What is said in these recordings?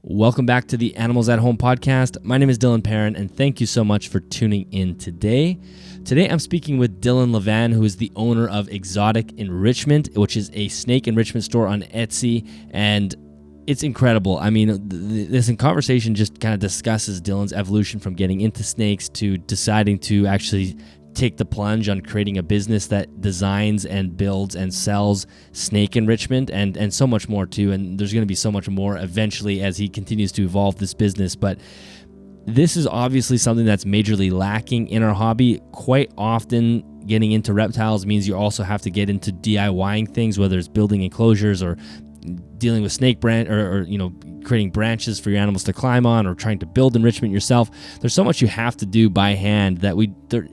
Welcome back to the Animals at Home podcast. My name is Dylan Perrin, and thank you so much for tuning in today. Today, I'm speaking with Dyllon Levan, who is the owner of Exotic Enrichment, which is a snake enrichment store on Etsy, and it's incredible. I mean, this conversation just kind of discusses Dyllon's evolution from getting into snakes to deciding to actually take the plunge on creating a business that designs and builds and sells snake enrichment and so much more too. And there's going to be so much more eventually as he continues to evolve this business. But this is obviously something that's majorly lacking in our hobby. Quite often, getting into reptiles means you also have to get into DIYing things, whether it's building enclosures or dealing with snake branch or creating branches for your animals to climb on, or trying to build enrichment yourself. There's so much you have to do by hand that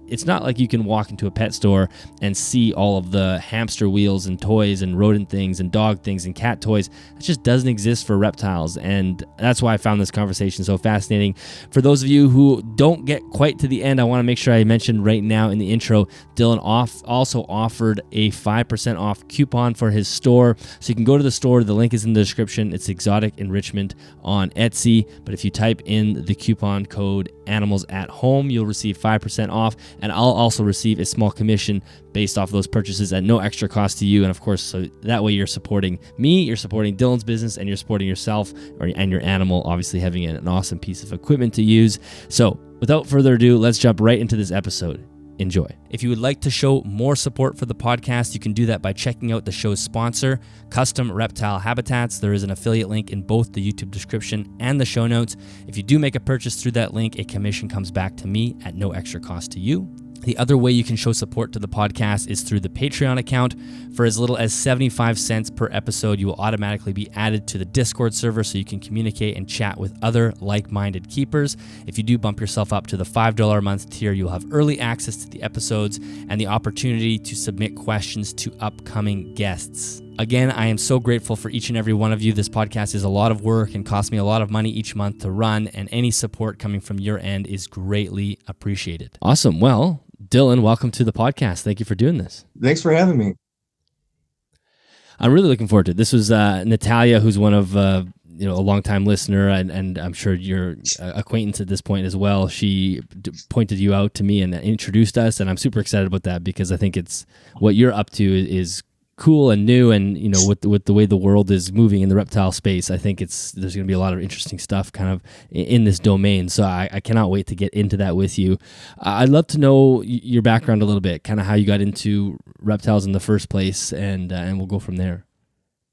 it's not like you can walk into a pet store and see all of the hamster wheels and toys and rodent things and dog things and cat toys. It just doesn't exist for reptiles, and that's why I found this conversation so fascinating. For those of you who don't get quite to the end, I want to make sure I mention right now in the intro, Dyllon also offered a 5% off coupon for his store, so you can go to the store. The link is in the description. It's Exotic Enrichment on Etsy, but if you type in the coupon code Animals at Home, you'll receive 5% off, and I'll also receive a small commission based off those purchases at no extra cost to you. And of course, so that way you're supporting me, you're supporting Dyllon's business, and you're supporting yourself and your animal, obviously having an awesome piece of equipment to use. So without further ado, let's jump right into this episode. Enjoy. If you would like to show more support for the podcast, you can do that by checking out the show's sponsor, Custom Reptile Habitats. There is an affiliate link in both the YouTube description and the show notes. If you do make a purchase through that link, a commission comes back to me at no extra cost to you. The other way you can show support to the podcast is through the Patreon account. For as little as 75 cents per episode, you will automatically be added to the Discord server so you can communicate and chat with other like-minded keepers. If you do bump yourself up to the $5 a month tier, you'll have early access to the episodes and the opportunity to submit questions to upcoming guests. Again, I am so grateful for each and every one of you. This podcast is a lot of work and costs me a lot of money each month to run, and any support coming from your end is greatly appreciated. Awesome. Well, Dyllon, welcome to the podcast. Thank you for doing this. Thanks for having me. I'm really looking forward to it. This was Natalia, who's one of a longtime listener, and I'm sure your acquaintance at this point as well. She pointed you out to me and introduced us, and I'm super excited about that because I think it's what you're up to is cool and new, and with the way the world is moving in the reptile space, I think there's going to be a lot of interesting stuff kind of in this domain. So I cannot wait to get into that with you. I'd love to know your background a little bit, kind of how you got into reptiles in the first place, and we'll go from there.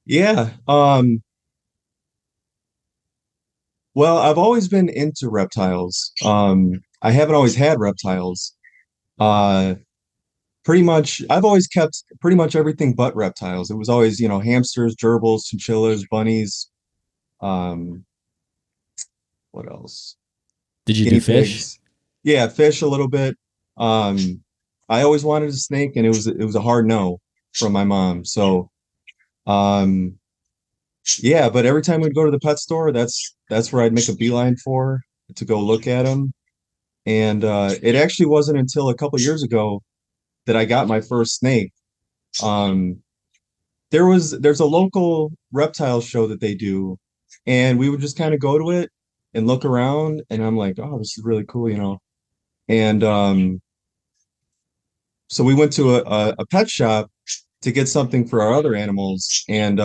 Yeah. Well, I've always been into reptiles. I haven't always had reptiles. Pretty much, I've always kept pretty much everything but reptiles. It was always, hamsters, gerbils, chinchillas, bunnies. What else? Did you do fish? Pigs. Yeah, fish a little bit. I always wanted a snake, and it was a hard no from my mom. So, yeah, but every time we'd go to the pet store, that's where I'd make a beeline for to go look at them. And it actually wasn't until a couple years ago that I got my first snake. There's a local reptile show that they do, and we would just kind of go to it and look around, and I'm like, oh, this is really cool, And so we went to a pet shop to get something for our other animals, and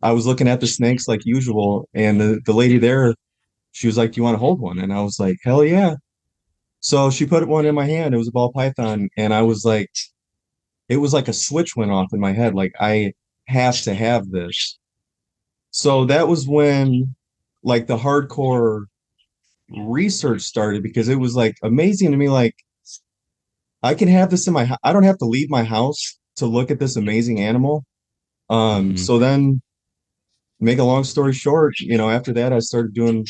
I was looking at the snakes like usual, and the lady there, she was like, do you want to hold one? And I was like, hell yeah. So she put one in my hand. It was a ball python. And I was like, it was like a switch went off in my head. Like, I have to have this. So that was when like the hardcore research started, because it was like amazing to me. Like, I can have this in my house. I don't have to leave my house to look at this amazing animal. So then, make a long story short, after that, I started doing,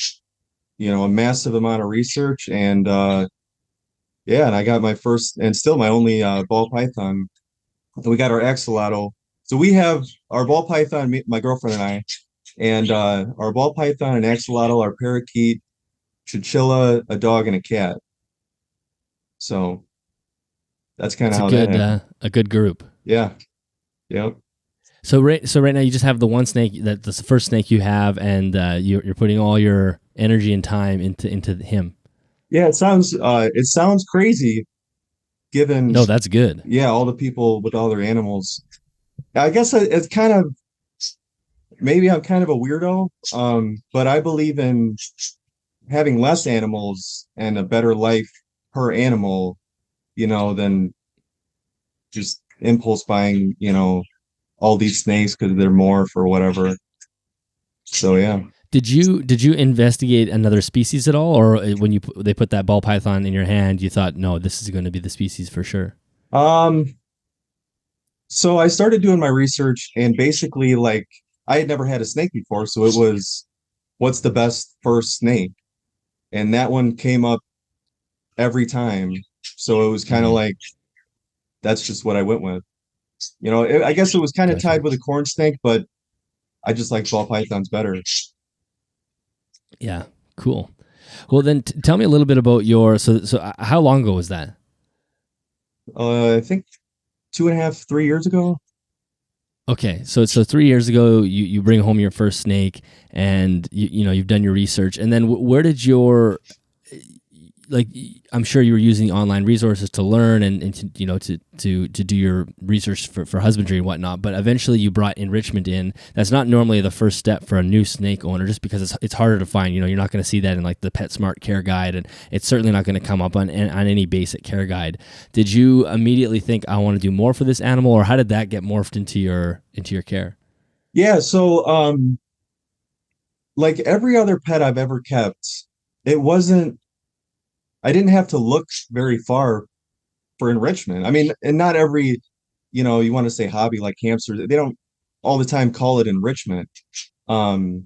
a massive amount of research, and yeah, and I got my first and still my only ball python. And we got our axolotl. So we have our ball python, my girlfriend and I, and our ball python and axolotl, our parakeet, chinchilla, a dog, and a cat. So that's kind of how that happened. A good group. Yeah. Yep. So right now you just have the one snake, that's the first snake you have, and you're putting all your energy and time into him. Yeah, it sounds crazy given, No, that's good. yeah, all the people with all their animals. I guess it's kind of, maybe I'm kind of a weirdo, but I believe in having less animals and a better life per animal, than just impulse buying, all these snakes because they're more for whatever. So yeah. Did you investigate another species at all, or when they put that ball python in your hand, you thought, no, this is going to be the species for sure? Um, so I started doing my research and basically like I had never had a snake before, so it was what's the best first snake? And that one came up every time. So it was kind of Mm-hmm. like that's just what I went with. I guess it was kind of Gotcha. tied with a corn snake, but I just like ball pythons better. Yeah, cool. Well, then tell me a little bit about your. So how long ago was that? I think 2.5, 3 years ago. Okay, so 3 years ago, you bring home your first snake, and you've done your research, and then where did your like I'm sure you were using online resources to learn and to do your research for husbandry and whatnot, but eventually you brought enrichment in. That's not normally the first step for a new snake owner, just because it's harder to find. You're not going to see that in like the PetSmart care guide, and it's certainly not going to come up on any basic care guide. Did you immediately think, I want to do more for this animal, or how did that get morphed into your care? Yeah, so like every other pet I've ever kept, it wasn't I didn't have to look very far for enrichment. I mean, and not every, you want to say hobby like hamsters, they don't all the time call it enrichment. Um,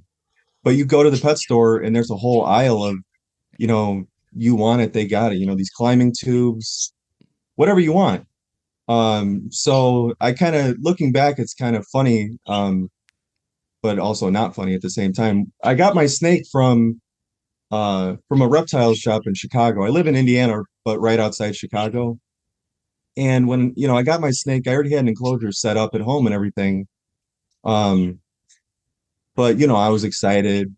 but you go to the pet store and there's a whole aisle of, you know, you want it, they got it, these climbing tubes, whatever you want. So I kind of looking back, it's kind of funny, but also not funny at the same time. I got my snake from a reptile shop in Chicago. I live in Indiana, but right outside Chicago. And when, I got my snake, I already had an enclosure set up at home and everything. Um, but I was excited,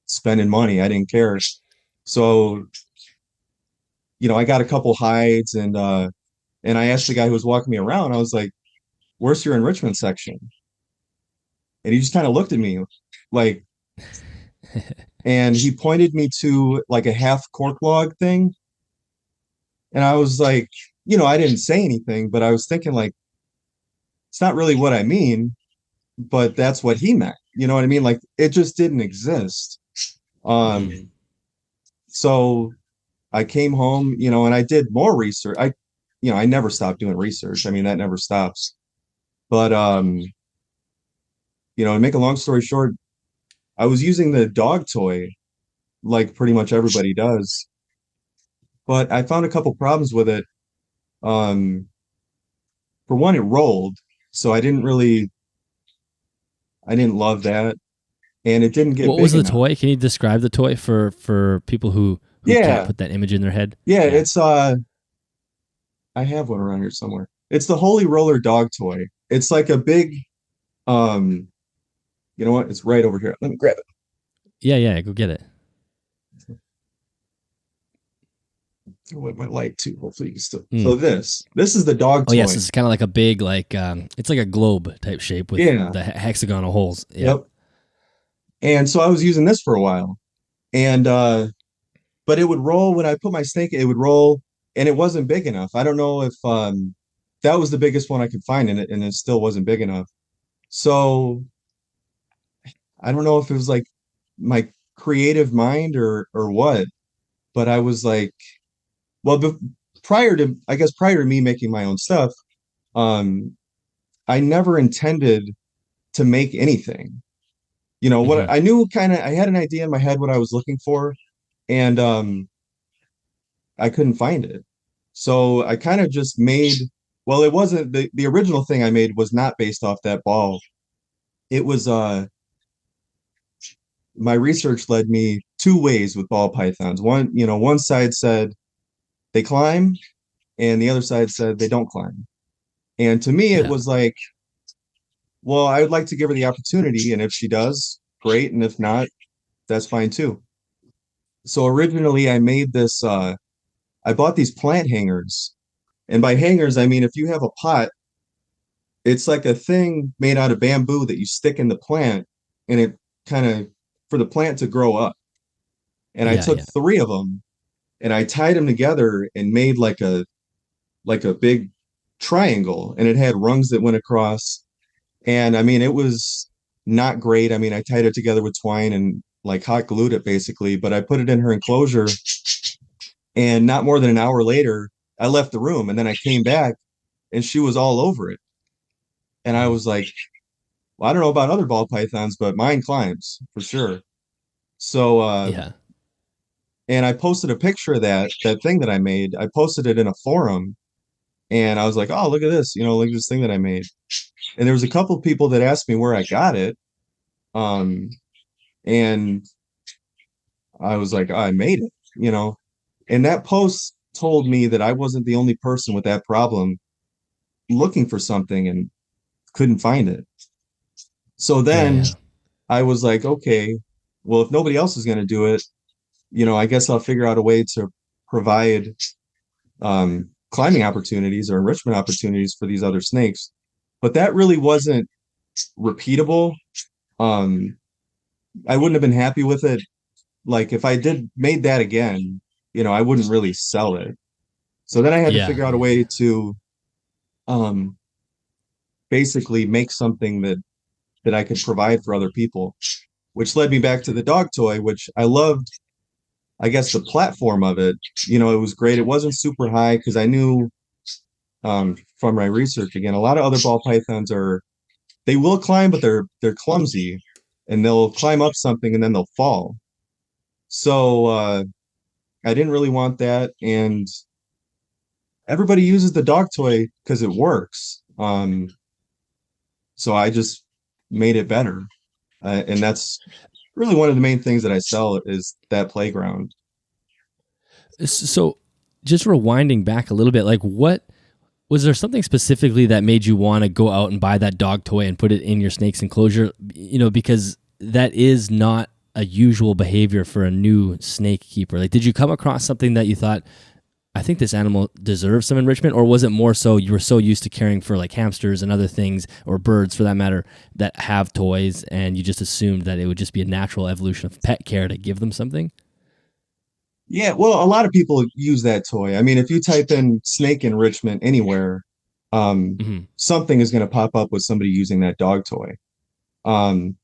spending money. I didn't care. So, I got a couple hides and I asked the guy who was walking me around, I was like, "Where's your enrichment section?" And he just kind of looked at me like, and he pointed me to like a half cork log thing. And I was like, I didn't say anything, but I was thinking like, it's not really what I mean, but that's what he meant. You know what I mean? Like it just didn't exist. Mm-hmm. So I came home, and I did more research. I never stopped doing research. I mean, that never stops. But to make a long story short, I was using the dog toy like pretty much everybody does, but I found a couple problems with it. Um, for one, it rolled, so I didn't love that, and it didn't get What was big the enough. toy? Can you describe the toy for people who can't Yeah, put that image in their head? yeah, Yeah. it's I have one around here somewhere. It's the Holy Roller dog toy. It's like a big um you know what? It's right over here. Let me grab it. Yeah, yeah, go get it. With my light too. Hopefully you can still. Mm. So this is the dog Oh yes, toy. it's kind of like a big it's like a globe type shape with Yeah. the hexagonal holes. Yeah. Yep. And so I was using this for a while. And but it would roll when I put my snake, it would roll and it wasn't big enough. I don't know if that was the biggest one I could find in it and it still wasn't big enough. So I don't know if it was like my creative mind or what, but I was like, well, prior to me making my own stuff, um, I never intended to make anything. What Hmm. I knew I had an idea in my head what I was looking for, and I couldn't find it. So I kind of just made, well, it wasn't the original thing I made was not based off that ball. It was my research led me two ways with ball pythons. One side said they climb and the other side said they don't climb. And to me, it Yeah. was like, Well, I would like to give her the opportunity, and if she does, great, and if not, that's fine too. So originally I made this I bought these plant hangers. And by hangers, I mean if you have a pot, it's like a thing made out of bamboo that you stick in the plant and it kind of for the plant to grow up. And I Yeah, took yeah, three of them and I tied them together and made like a big triangle and it had rungs that went across. And I mean, it was not great. I mean, I tied it together with twine and like hot glued it basically, but I put it in her enclosure. And not more than an hour later, I left the room and then I came back and she was all over it. And I mhm, was like, well, I don't know about other ball pythons, but mine climbs for sure. So, yeah, and I posted a picture of that thing that I made. I posted it in a forum and I was like, oh, look at this, look at this thing that I made. And there was a couple of people that asked me where I got it. Um, and I was like, oh, I made it. And that post told me that I wasn't the only person with that problem looking for something and couldn't find it. So yeah, then yeah, I was like, okay, well, if nobody else is going to do it, I guess I'll figure out a way to provide climbing opportunities or enrichment opportunities for these other snakes. But that really wasn't repeatable. Um, I wouldn't have been happy with it. Like if I did made that again, I wouldn't really sell it. So then I had to yeah, figure out a way to um, basically make something that I could provide for other people, which led me back to the dog toy, which I loved. I guess the platform of it, it was great. It wasn't super high because I knew from my research again, a lot of other ball pythons they will climb, but they're clumsy, and they'll climb up something and then they'll fall. So I didn't really want that, and everybody uses the dog toy because it works. So I just made it better, and that's really one of the main things that I sell is that playground. So, just rewinding back a little bit, like what was there something specifically that made you want to go out and buy that dog toy and put it in your snake's enclosure? Because that is not a usual behavior for a new snake keeper. Like, did you come across something that you thought, I think this animal deserves some enrichment, or was it more so you were so used to caring for like hamsters and other things, or birds for that matter, that have toys, and you just assumed that it would just be a natural evolution of pet care to give them something? Yeah, well, a lot of people use that toy. I mean, if you type in snake enrichment anywhere, Hmm. something is going to pop up with somebody using that dog toy. Um,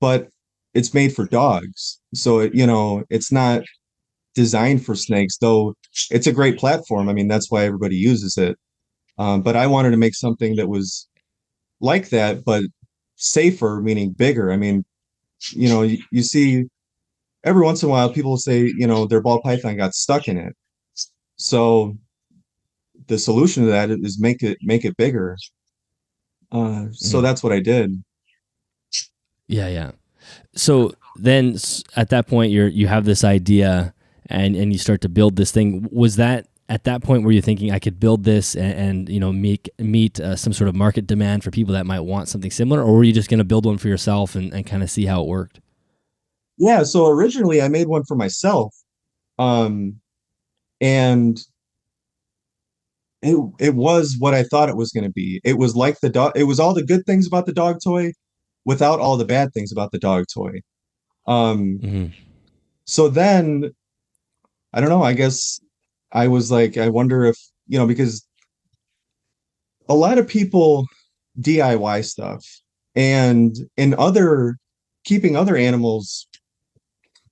but it's made for dogs, so it's not designed for snakes. Though it's a great platform. I mean, that's why everybody uses it. But I wanted to make something that was like that, but safer, meaning bigger. I mean, you see every once in a while people say, their ball python got stuck in it. So the solution to that is make it bigger. So Hmm. that's what I did. Yeah, yeah. So then at that point you have this idea, and you start to build this thing. Was that at that point where you're thinking I could build this and meet some sort of market demand for people that might want something similar, or were you just going to build one for yourself and kind of see how it worked? Yeah. So originally I made one for myself, um, and it was what I thought it was going to be. It was like the dog. It was all the good things about the dog toy, without all the bad things about the dog toy. Um, Hmm. so then I don't know. I guess I was like, I wonder if because a lot of people DIY stuff, and in other keeping other animals,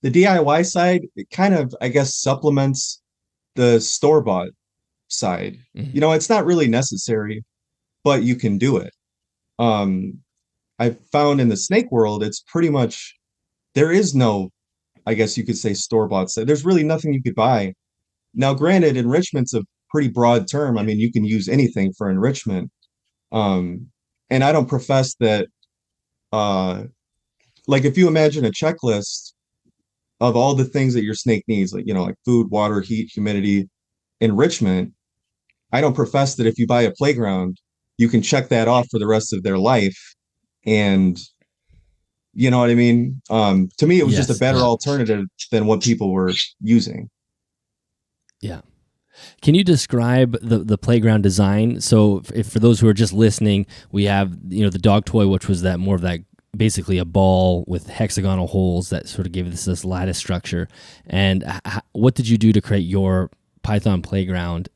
the DIY side, it kind of, I guess, supplements the store-bought side. Hmm. It's not really necessary, but you can do it. Um, I found in the snake world, it's pretty much there is no, I guess you could say store-bought side. There's really nothing you could buy. Now, granted, enrichment's a pretty broad term. I mean, you can use anything for enrichment. Um, and I don't profess that uh like if you imagine a checklist of all the things that your snake needs, like like food, water, heat, humidity, enrichment, I don't profess that if you buy a playground, you can check that off for the rest of their life And you know what I mean? To me, it was just a Yes. better Yeah. alternative than what people were using. Yeah. Can you describe the playground design? So, if for those who are just listening, we have the dog toy, which was that more of that basically a ball with hexagonal holes that sort of gave this lattice structure. And what did you do to create your Python playground?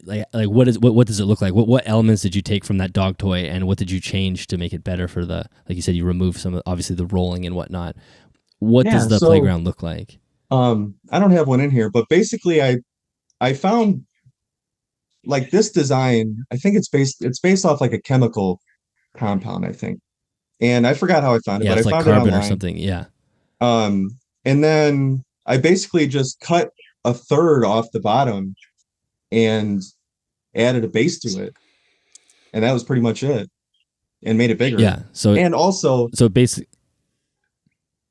Like what does it look like? What elements did you take from that dog toy, and what did you change to make it better for the, like you said, you removed some of obviously the rolling and whatnot. What Yeah. does the So playground look like? I don't have one in here, but basically I found like this design, I think it's based off like a chemical compound, I think. And I forgot how I found it, Yeah, but I it's like found it carbon or online. something. Yeah. Um, and then I basically just cut a third off the bottom and added a base to it. And that was pretty much it and made it bigger. Yeah. So And also, so basically.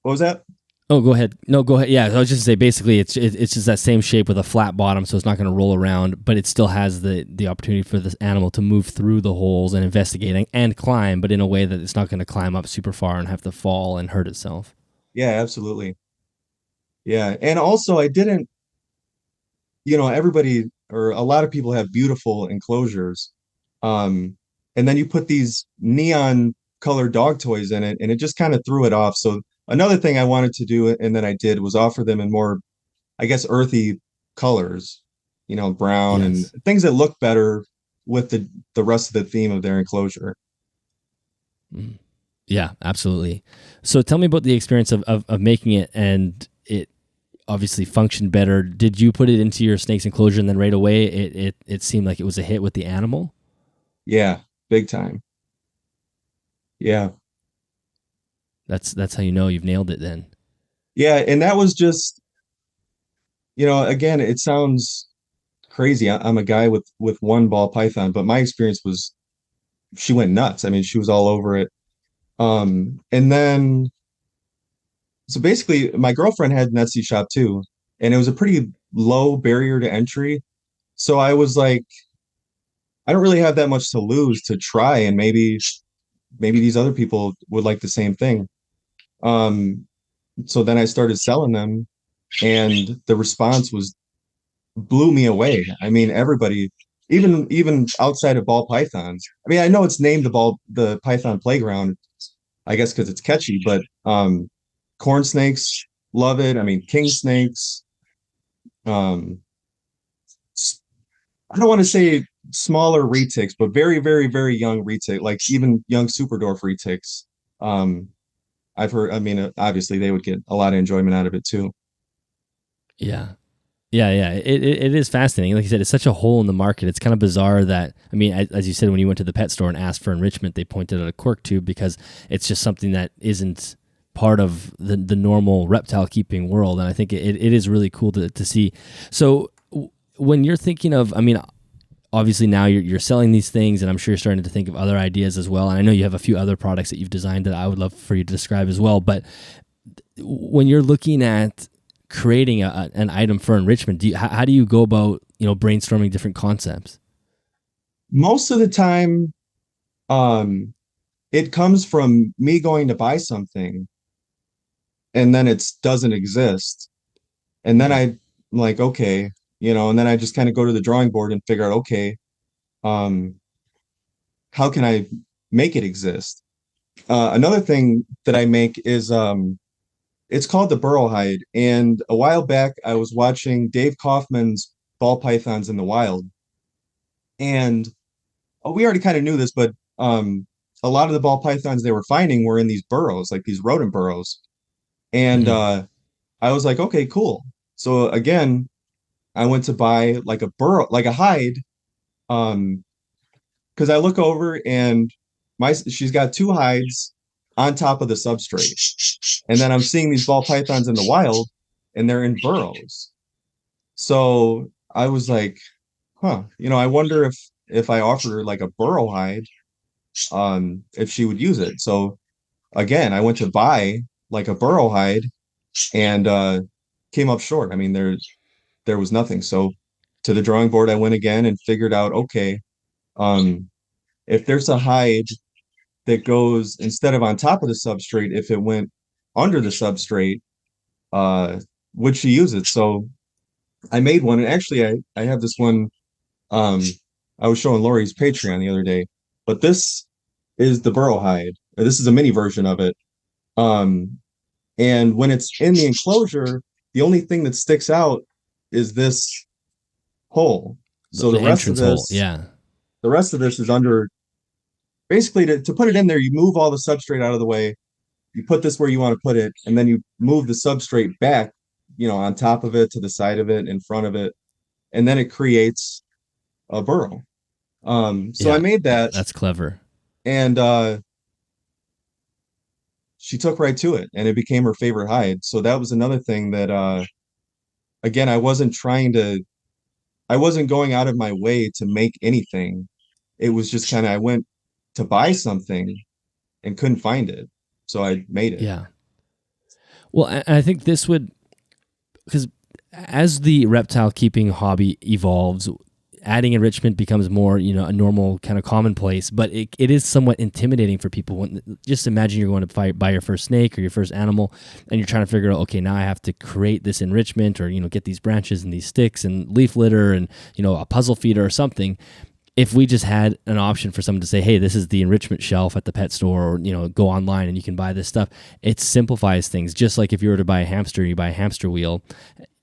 what was that? Oh, go ahead. No, go ahead. Yeah, I was just gonna say basically it's just that same shape with a flat bottom, so it's not going to roll around, but it still has the opportunity for this animal to move through the holes and investigate and climb, but in a way that it's not going to climb up super far and have to fall and hurt itself. Yeah, absolutely. Yeah. And also, I didn't, everybody or a lot of people have beautiful enclosures. Um, and then you put these neon colored dog toys in it, and it just kind of threw it off. So another thing I wanted to do, and then I did, was offer them in more, I guess, earthy colors, brown and Yes. things that look better with the rest of the theme of their enclosure. Mm. Yeah, absolutely. So tell me about the experience of making it, and it obviously functioned better. Did you put it into your snake's enclosure and then right away it seemed like it was a hit with the animal? Yeah, big time. Yeah. That's how you know you've nailed it then. Yeah, and that was just, again, it sounds crazy. I'm a guy with one ball python, but my experience was she went nuts. I mean, she was all over it. And then so basically my girlfriend had an Etsy shop too, and it was a pretty low barrier to entry. So I was like, I don't really have that much to lose to try, and maybe these other people would like the same thing. Um, so then I started selling them, and the response was blew me away. I mean, everybody, even outside of ball pythons. I mean, I know it's named the Python Playground, I guess because it's catchy, but corn snakes love it. I mean, king snakes. Um, I don't want to say smaller retics, but very, very, very young retic, like even young Superdorf retics. Um, I've heard. I mean, obviously they would get a lot of enjoyment out of it too. Yeah. Yeah, yeah, it is fascinating. Like you said, it's such a hole in the market. It's kind of bizarre that, I mean, as you said, when you went to the pet store and asked for enrichment, they pointed at a cork tube because it's just something that isn't part of the normal reptile keeping world. And I think it is really cool to see. So when you're thinking of, I mean, obviously now you're selling these things, and I'm sure you're starting to think of other ideas as well. And I know you have a few other products that you've designed that I would love for you to describe as well. But when you're looking at creating an item for enrichment, how do you go about brainstorming different concepts? Most of the time, um, it comes from me going to buy something and then it doesn't exist. And then Mm-hmm. I'm like, okay, and then I just kind of go to the drawing board and figure out, okay, um, how can I make it exist? Another thing that I make is it's called the burrow hide. And a while back, I was watching Dave Kaufman's Ball Pythons in the Wild. And we already kind of knew this, but a lot of the ball pythons they were finding were in these burrows, like these rodent burrows. And Mm-hmm. I was like, okay, cool. So again, I went to buy like a burrow, like a hide, um, because I look over and she's got two hides on top of the substrate, and then I'm seeing these ball pythons in the wild, and they're in burrows. So I was like, huh, I wonder if I offered her like a burrow hide, if she would use it. So again, I went to buy like a burrow hide and came up short. I mean, there was nothing. So to the drawing board, I went again and figured out, okay, um, if there's a hide that goes instead of on top of the substrate, if it went under the substrate, uh, would she use it? So I made one, and actually I have this one. Um, I was showing Lori's Patreon the other day, but this is the burrow hide. This is a mini version of it. Um, and when it's in the enclosure, the only thing that sticks out is this hole. So The entrance hole. Yeah. the rest of this is under. Basically, to put it in there, you move all the substrate out of the way. You put this where you want to put it, and then you move the substrate back, on top of it, to the side of it, in front of it, and then it creates a burrow. So I Yeah. made that, That's clever. and she took right to it, and it became her favorite hide. So that was another thing that, again, I wasn't going out of my way to make anything. It was just kind of, I went to buy something and couldn't find it, so I made it. Yeah. Well, I think this would, because as the reptile keeping hobby evolves, adding enrichment becomes more, a normal kind of commonplace, but it is somewhat intimidating for people. Just imagine you're going to buy your first snake or your first animal, and you're trying to figure out, okay, now I have to create this enrichment, or, get these branches and these sticks and leaf litter and, a puzzle feeder or something. If we just had an option for someone to say, hey, this is the enrichment shelf at the pet store, or, go online and you can buy this stuff, it simplifies things. Just like if you were to buy a hamster, you buy a hamster wheel.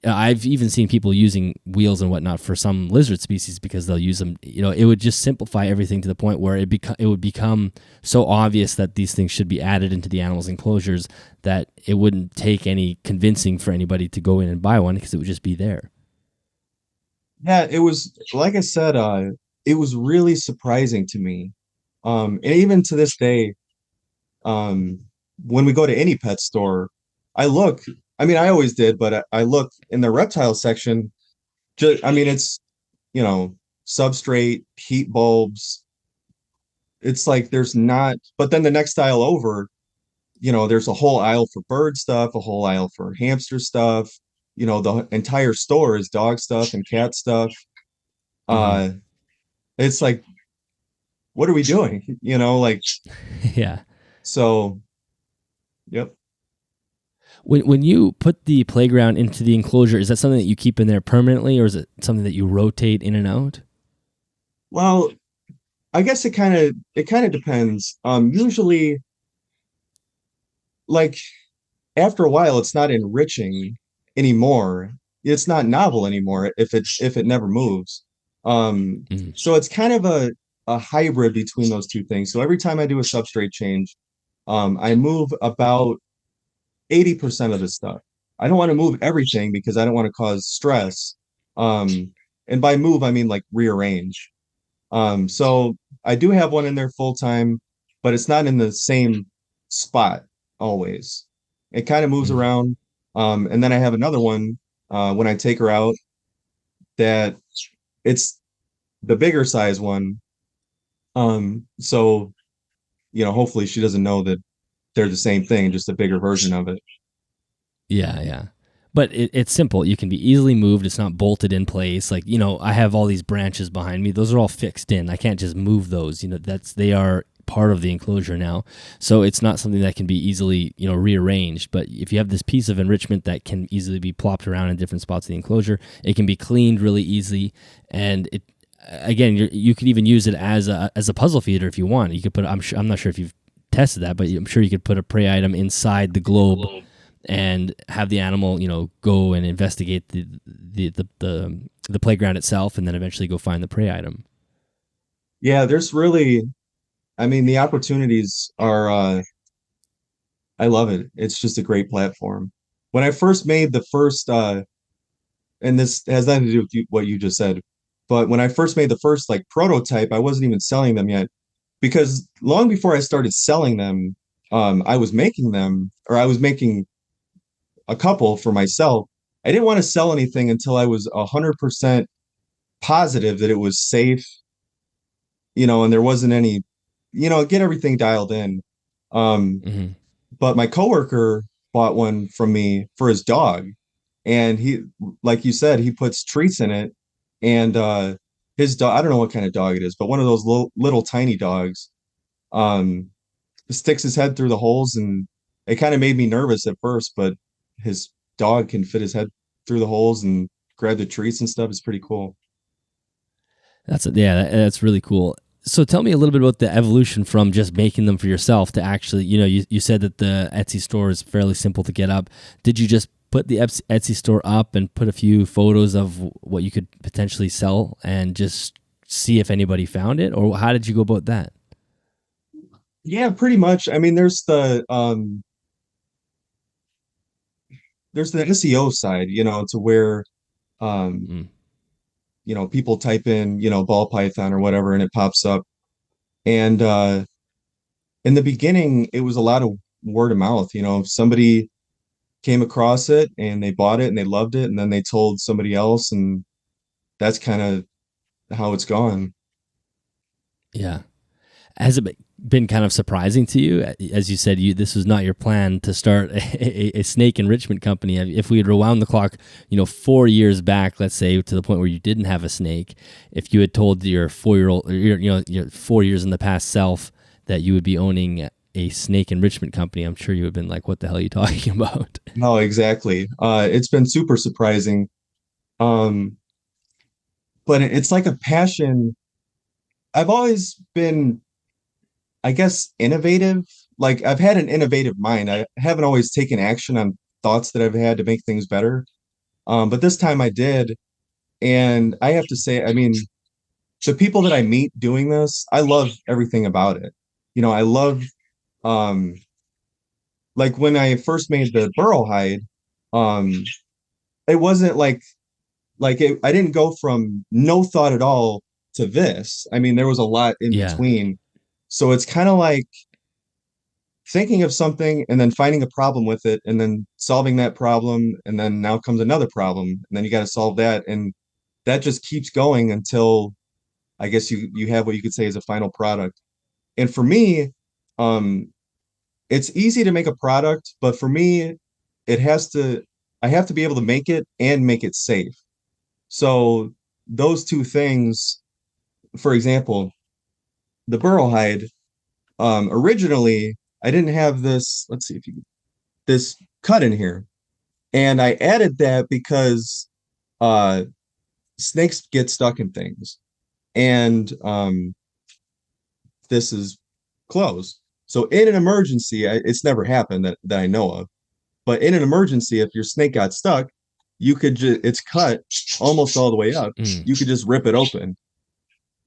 I've even seen people using wheels and whatnot for some lizard species because they'll use them. It would just simplify everything to the point where it would become so obvious that these things should be added into the animals' enclosures that it wouldn't take any convincing for anybody to go in and buy one, because it would just be there. Yeah, it was, like I said, it was really surprising to me. And even to this day, um, when we go to any pet store, I look, I mean, I always did, but I look in the reptile section. I mean, it's, you know, substrate, heat bulbs. It's like there's not, but then the next aisle over, there's a whole aisle for bird stuff, a whole aisle for hamster stuff. The entire store is dog stuff and cat stuff. Mm-hmm. Uh, it's like, what are we doing? Like, Yeah. so, yep. When you put the playground into the enclosure, is that something that you keep in there permanently, or is it something that you rotate in and out? Well, I guess it kind of depends. Usually, like, after a while, it's not enriching anymore. It's not novel anymore if it never moves. Mm. So it's kind of a hybrid between those two things. So every time I do a substrate change, I move about 80% of the stuff. I don't want to move everything because I don't want to cause stress. And by move, I mean like rearrange. So I do have one in there full time, but it's not in the same spot always. It kind of moves Mm. around. And then I have another one when I take her out, that it's the bigger size one. So hopefully she doesn't know that they're the same thing, just a bigger version of it. Yeah, yeah. But it's simple. You can be easily moved. It's not bolted in place. Like, I have all these branches behind me. Those are all fixed in. I can't just move those. They are part of the enclosure now. So it's not something that can be easily, rearranged. But if you have this piece of enrichment that can easily be plopped around in different spots of the enclosure, it can be cleaned really easy. And it, again, you could even use it as a puzzle feeder if you want. You could put, I'm not sure if you've tested that, but I'm sure you could put a prey item inside the globe and have the animal, go and investigate the playground itself, and then eventually go find the prey item. Yeah, there's really, I mean, the opportunities are, I love it. It's just a great platform. When I first made the first, and this has nothing to do with what you just said, but when I first made the first like prototype, I wasn't even selling them yet, because long before I started selling them, I was making them, or I was making a couple for myself. I didn't want to sell anything until I was 100% positive that it was safe, and there wasn't any, get everything dialed in. Um, Mm-hmm. but my coworker bought one from me for his dog, and he, like you said, he puts treats in it, and his dog, I don't know what kind of dog it is, but one of those little tiny dogs. Um, sticks his head through the holes, and it kind of made me nervous at first, but his dog can fit his head through the holes and grab the treats and stuff. It's pretty cool. That's really cool. So tell me a little bit about the evolution from just making them for yourself to actually, you said that the Etsy store is fairly simple to get up. Did you just put the Etsy store up and put a few photos of what you could potentially sell and just see if anybody found it? Or how did you go about that? Yeah, pretty much. I mean, there's the SEO side, to where um Mm, people type in, ball python or whatever, and it pops up. And in the beginning, it was a lot of word of mouth. If somebody came across it and they bought it and they loved it, and then they told somebody else, and that's kind of how it's gone. yeah. Has it been kind of surprising to you? As you said, this was not your plan to start a snake enrichment company. If we had rewound the clock, 4 years back, let's say, to the point where you didn't have a snake, if you had told your 4-year-old, your 4 years in the past self that you would be owning a snake enrichment company, I'm sure you would have been like, "What the hell are you talking about?" No, exactly. It's been super surprising. Um, but it's like a passion. I've always been, I guess, innovative. Like I've had an innovative mind. I haven't always taken action on thoughts that I've had to make things better. But this time I did. And I have to say, I mean, the people that I meet doing this, I love everything about it. I love, um, like when I first made the burrow hide, um, it wasn't I didn't go from no thought at all to this. I mean, there was a lot in Yeah, between. So it's kind of like thinking of something and then finding a problem with it and then solving that problem. And then now comes another problem. And then you got to solve that. And that just keeps going until I guess you have what you could say is a final product. And for me, um, it's easy to make a product, but for me, it has to I have to be able to make it and make it safe. So those two things, for example, the burrow hide, originally I didn't have this, let's see if you this cut in here. And I added that because uh snakes get stuck in things. And this is closed. So in an emergency, it's never happened that I know of. But in an emergency, if your snake got stuck, you could just it's cut almost all the way up. mm. You could just rip it open.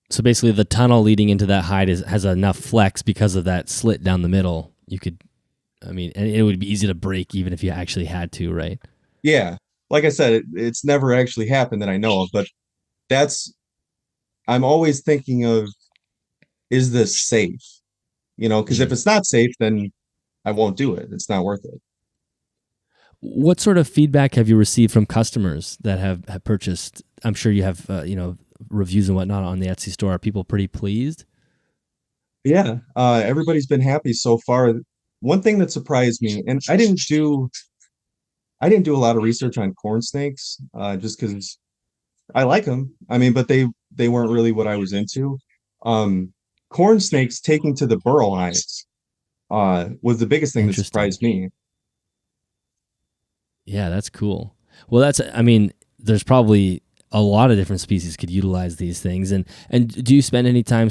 So basically, the tunnel leading into that hide has enough flex because of that slit down the middle. You could, I mean, and it would be easy to break even if you actually had to, right? Yeah. Like I said, it's never actually happened that I know of, but that's I'm always thinking of, is this safe? Because if Mm. it's not safe, then I won't do it. It's not worth it. What sort of feedback have you received from customers that have purchased? I'm sure you have, reviews and whatnot on the Etsy store. Are people pretty pleased? Yeah, everybody's been happy so far. One thing that surprised me, and I didn't do a lot of research on corn snakes, just because I like them. I mean, but they weren't really what I was into. Um, Corn snakes taking to the burrow hides was the biggest thing that Interesting. surprised me. Yeah, that's cool. Well, I mean, there's probably a lot of different species could utilize these things. And do you spend any time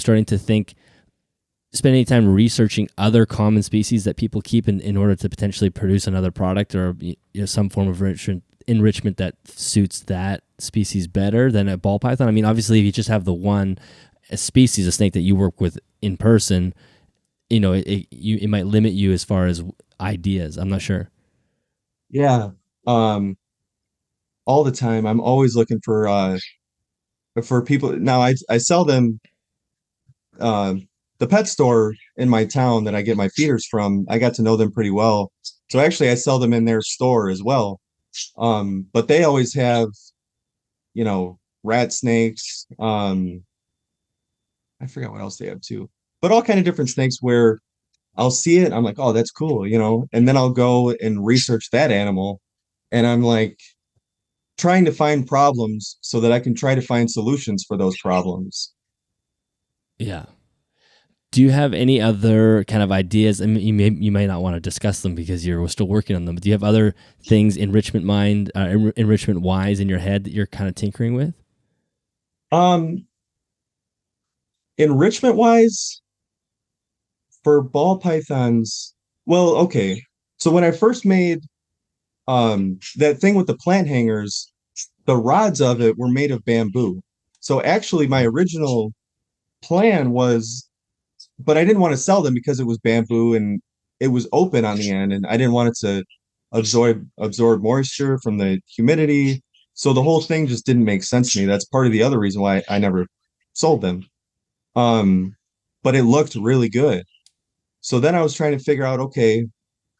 spend any time researching other common species that people keep in order to potentially produce another product or some form of enrichment that suits that species better than a ball python? I mean, obviously, if you just have the one species of snake that you work with in person, it might limit you as far as ideas. I'm not sure. Yeah, um, all the time. I'm always looking for people. Now I sell them the pet store in my town that I get my feeders from. I got to know them pretty well. So actually I sell them in their store as well. But they always have, rat snakes. I forgot what else they have too. But all kind of different snakes where I'll see it, I'm like, oh, that's cool, and then I'll go and research that animal, and I'm like trying to find problems so that I can try to find solutions for those problems. Yeah. Do you have any other kind of ideas? I mean, you may not want to discuss them because you're still working on them. But do you have other things enrichment wise in your head that you're kind of tinkering with? Um, Enrichment wise, for ball pythons, well, okay. So when I first made that thing with the plant hangers, the rods of it were made of bamboo. So actually my original plan was, but I didn't want to sell them because it was bamboo and it was open on the end and I didn't want it to absorb moisture from the humidity. So the whole thing just didn't make sense to me. That's part of the other reason why I never sold them. Um, but it looked really good. So then I was trying to figure out, okay,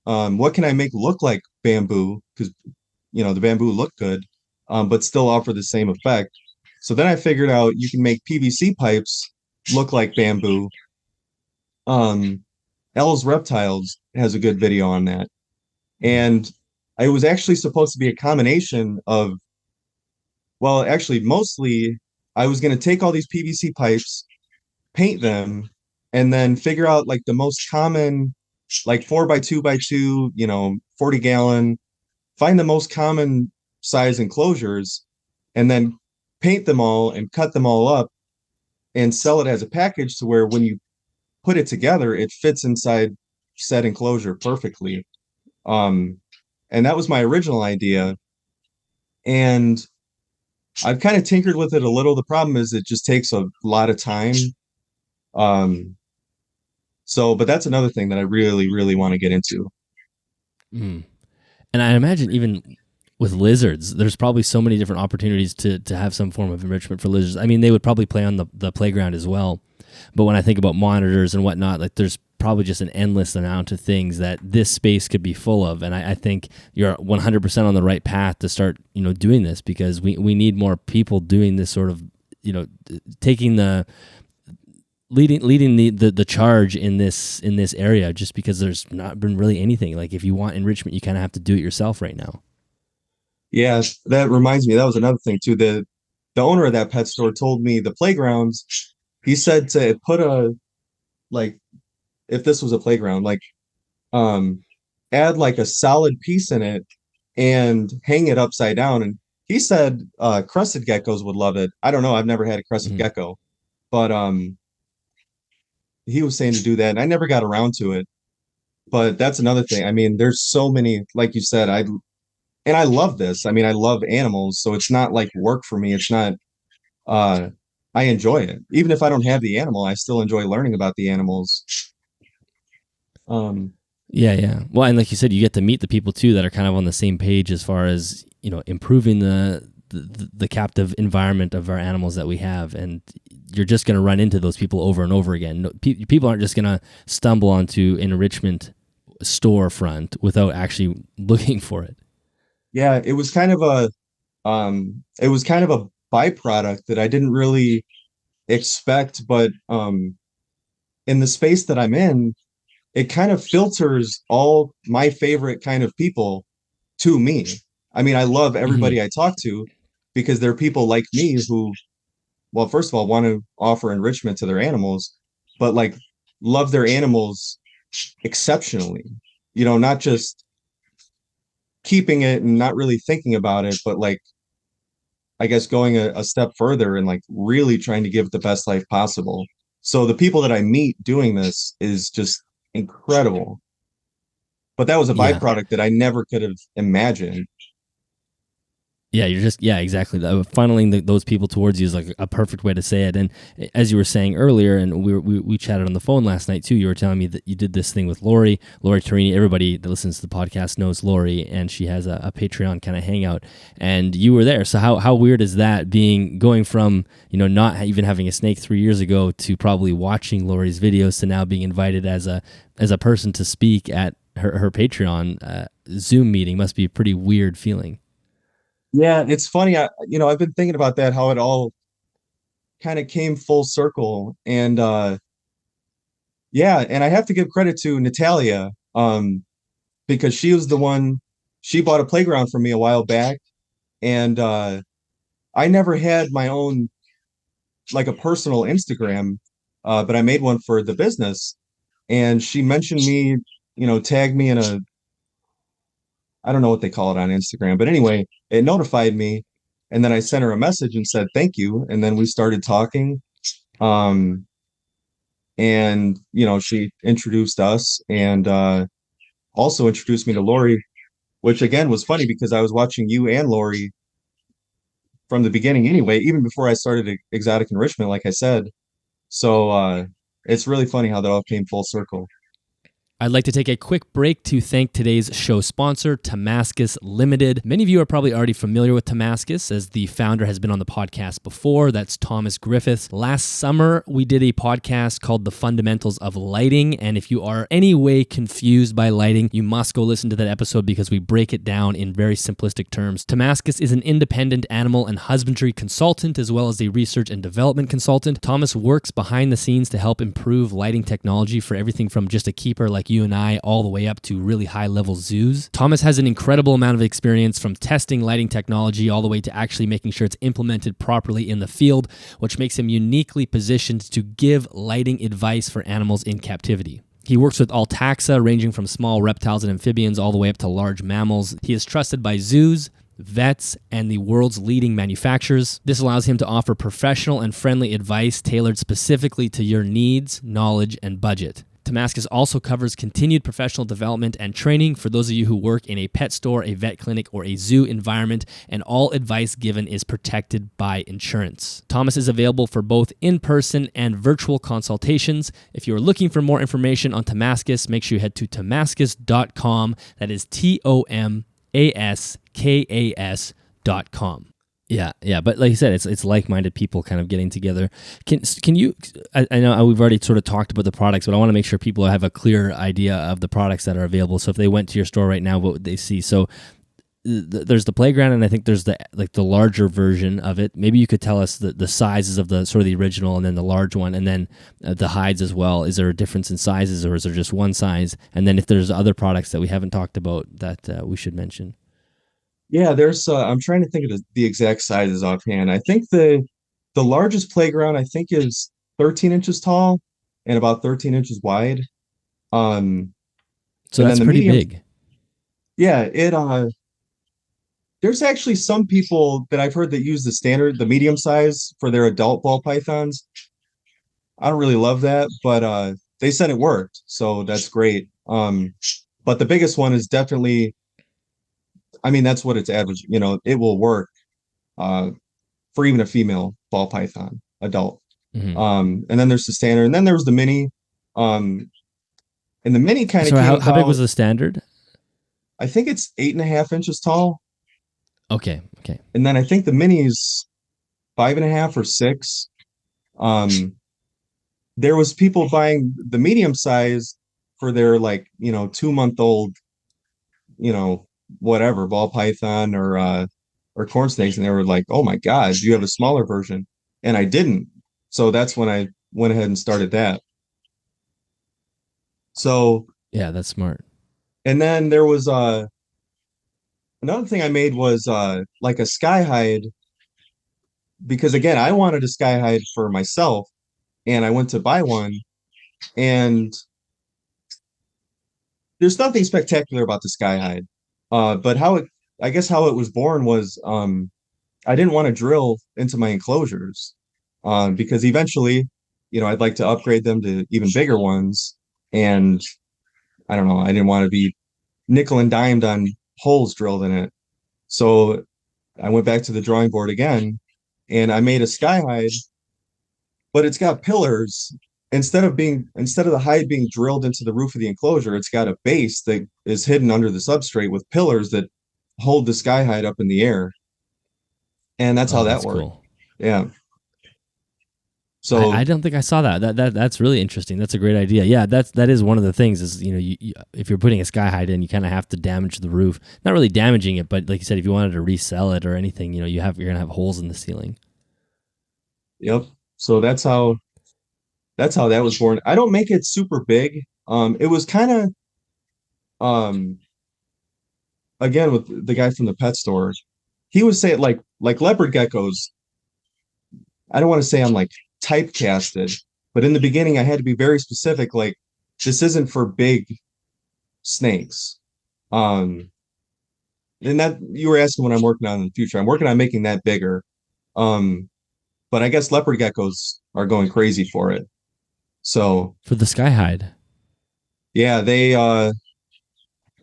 what can I make look like bamboo? Because the bamboo looked good, but still offer the same effect. So then I figured out you can make PVC pipes look like bamboo. L's Reptiles has a good video on that. And it was actually supposed to be a combination of, well, actually, mostly I was going to take all these PVC pipes, paint them, and then figure out like the most common, like 4x2x2, 40 gallon, find the most common size enclosures, and then paint them all and cut them all up and sell it as a package to where when you put it together, it fits inside said enclosure perfectly. Um, and that was my original idea. And I've kind of tinkered with it a little. The problem is it just takes a lot of time. Um, but that's another thing that I really, really want to get into. Mm. And I imagine even with lizards, there's probably so many different opportunities to have some form of enrichment for lizards. I mean, they would probably play on the playground as well. But when I think about monitors and whatnot, like there's probably just an endless amount of things that this space could be full of. And I think you're 100% on the right path to start, doing this because we need more people doing this sort of, taking the leading the charge in this area, just because there's not been really anything. Like if you want enrichment, you kind of have to do it yourself right now. Yeah, that reminds me. That was another thing too. The owner of that pet store told me the playgrounds. He said to put like if this was a playground, like um add like a solid piece in it and hang it upside down. And he said crested geckos would love it. I don't know. I've never had a crested Mm-hmm. gecko, but he was saying to do that, and I never got around to it. But that's another thing. I mean, there's so many, like you said, I love this. I mean, I love animals, so it's not like work for me. It's not uh I enjoy it. Even if I don't have the animal, I still enjoy learning about the animals. Um Yeah, yeah. Well, and like you said, you get to meet the people too that are kind of on the same page as far as improving the captive environment of our animals that we have, and you're just going to run into those people over and over again. People aren't just going to stumble onto an enrichment storefront without actually looking for it. yeah, it was kind of a byproduct that I didn't really expect, but in the space that I'm in, it kind of filters all my favorite kind of people to me. I mean, I love Hmm. everybody I talk to because they're people like me who, well, first of all, want to offer enrichment to their animals, but like love their animals exceptionally. Not just keeping it and not really thinking about it, but like, I guess going a step further and like really trying to give the best life possible. So the people that I meet doing this is just incredible. But that was a Yeah. byproduct that I never could have imagined. Yeah, yeah, exactly. Funneling those people towards you is like a perfect way to say it. And as you were saying earlier, and we chatted on the phone last night too, you were telling me that you did this thing with Lori Torini. Everybody that listens to the podcast knows Lori, and she has a Patreon kind of hangout, and you were there. So how weird is that, going from not even having a snake 3 years ago to probably watching Lori's videos to now being invited as a person to speak at her Patreon Zoom meeting? Must be a pretty weird feeling. Yeah, it's funny. I've been thinking about that, how it all kind of came full circle. And yeah, and I have to give credit to Natalia, because she was the one, she bought a playground for me a while back. And I never had my own, like a personal Instagram. but I made one for the business, and she mentioned me, tagged me in a, I don't know what they call it on Instagram, but anyway, it notified me, and then I sent her a message and said thank you, and then we started talking. Um, and she introduced us, and also introduced me to Lori, which again was funny because I was watching you and Lori from the beginning anyway, even before I started Exotic Enrichment, like I said. So it's really funny how that all came full circle. I'd like to take a quick break to thank today's show sponsor, Tomaskas Ltd. Many of you are probably already familiar with Tomaskas, as the founder has been on the podcast before. That's Thomas Griffiths. Last summer, we did a podcast called The Fundamentals of Lighting, and if you are any way confused by lighting, you must go listen to that episode because we break it down in very simplistic terms. Tomaskas is an independent animal and husbandry consultant, as well as a research and development consultant. Thomas works behind the scenes to help improve lighting technology for everything from just a keeper like you and I, all the way up to really high-level zoos. Thomas has an incredible amount of experience from testing lighting technology all the way to actually making sure it's implemented properly in the field, which makes him uniquely positioned to give lighting advice for animals in captivity. He works with all taxa, ranging from small reptiles and amphibians all the way up to large mammals. He is trusted by zoos, vets, and the world's leading manufacturers. This allows him to offer professional and friendly advice tailored specifically to your needs, knowledge, and budget. Tomaskas also covers continued professional development and training for those of you who work in a pet store, a vet clinic, or a zoo environment, and all advice given is protected by insurance. Thomas is available for both in-person and virtual consultations. If you're looking for more information on Tomaskas, make sure you head to tomaskas.com. That is TOMASKAS.com. Yeah, but like you said, it's like-minded people kind of getting together. Can you? I know we've already sort of talked about the products, but I want to make sure people have a clear idea of the products that are available. So if they went to your store right now, what would they see? So there's the playground, and I think there's the larger version of it. Maybe you could tell us the sizes of the sort of the original, and then the large one, and then the hides as well. Is there a difference in sizes, or is there just one size? And then if there's other products that we haven't talked about that we should mention. Yeah, there's I'm trying to think of the exact sizes offhand. I think the largest playground I think is 13 inches tall and about 13 inches wide. Um So and that's then the pretty medium, big. yeah, it there's actually some people that I've heard that use the medium size for their adult ball pythons. I don't really love that, but they said it worked, so that's great. But the biggest one is definitely, I mean, that's what it's average, it will work uh for even a female ball python adult. Mm-hmm. And then there's the standard, and then there was the mini. Um, and the mini kind of So came how big about. was the standard? I think it's 8.5 inches tall, Okay. and then I think the mini is 5.5 or 6. Um, there was people buying the medium size for their 2-month-old, you know, whatever ball python or corn snakes, and they were like, "Oh my God, do you have a smaller version?" And I didn't, so that's when I went ahead and started that. So, Yeah, that's smart. and then there was another thing I made was like a sky hide, because again, I wanted a sky hide for myself, and I went to buy one, and there's nothing spectacular about the sky hide. But I guess how it was born was I didn't want to drill into my enclosures, because eventually, I'd like to upgrade them to even bigger ones, and I don't know, I didn't want to be nickel and dimed on holes drilled in it. So I went back to the drawing board again, and I made a sky hide, but it's got pillars. Instead of the hide being drilled into the roof of the enclosure, it's got a base that is hidden under the substrate with pillars that hold the sky hide up in the air. And that's how Oh, that that's worked. cool. Yeah. I So don't think I saw that. That's really interesting. That's a great idea. Yeah, that is one of the things is, if you're putting a sky hide in, you kind of have to damage the roof. Not really damaging it, but like you said, if you wanted to resell it or anything, you're gonna have holes in the ceiling. yep. So that's how that was born. I don't make it super big. It was kind of um again with the guy from the pet store. He was saying like leopard geckos. I don't want to say I'm like typecasted, But in the beginning, I had to be very specific. Like, this isn't for big snakes. Um, and that you were asking what I'm working on in the future. I'm working on making that bigger. Um, but I guess leopard geckos are going crazy for it. So For the sky hide. yeah, they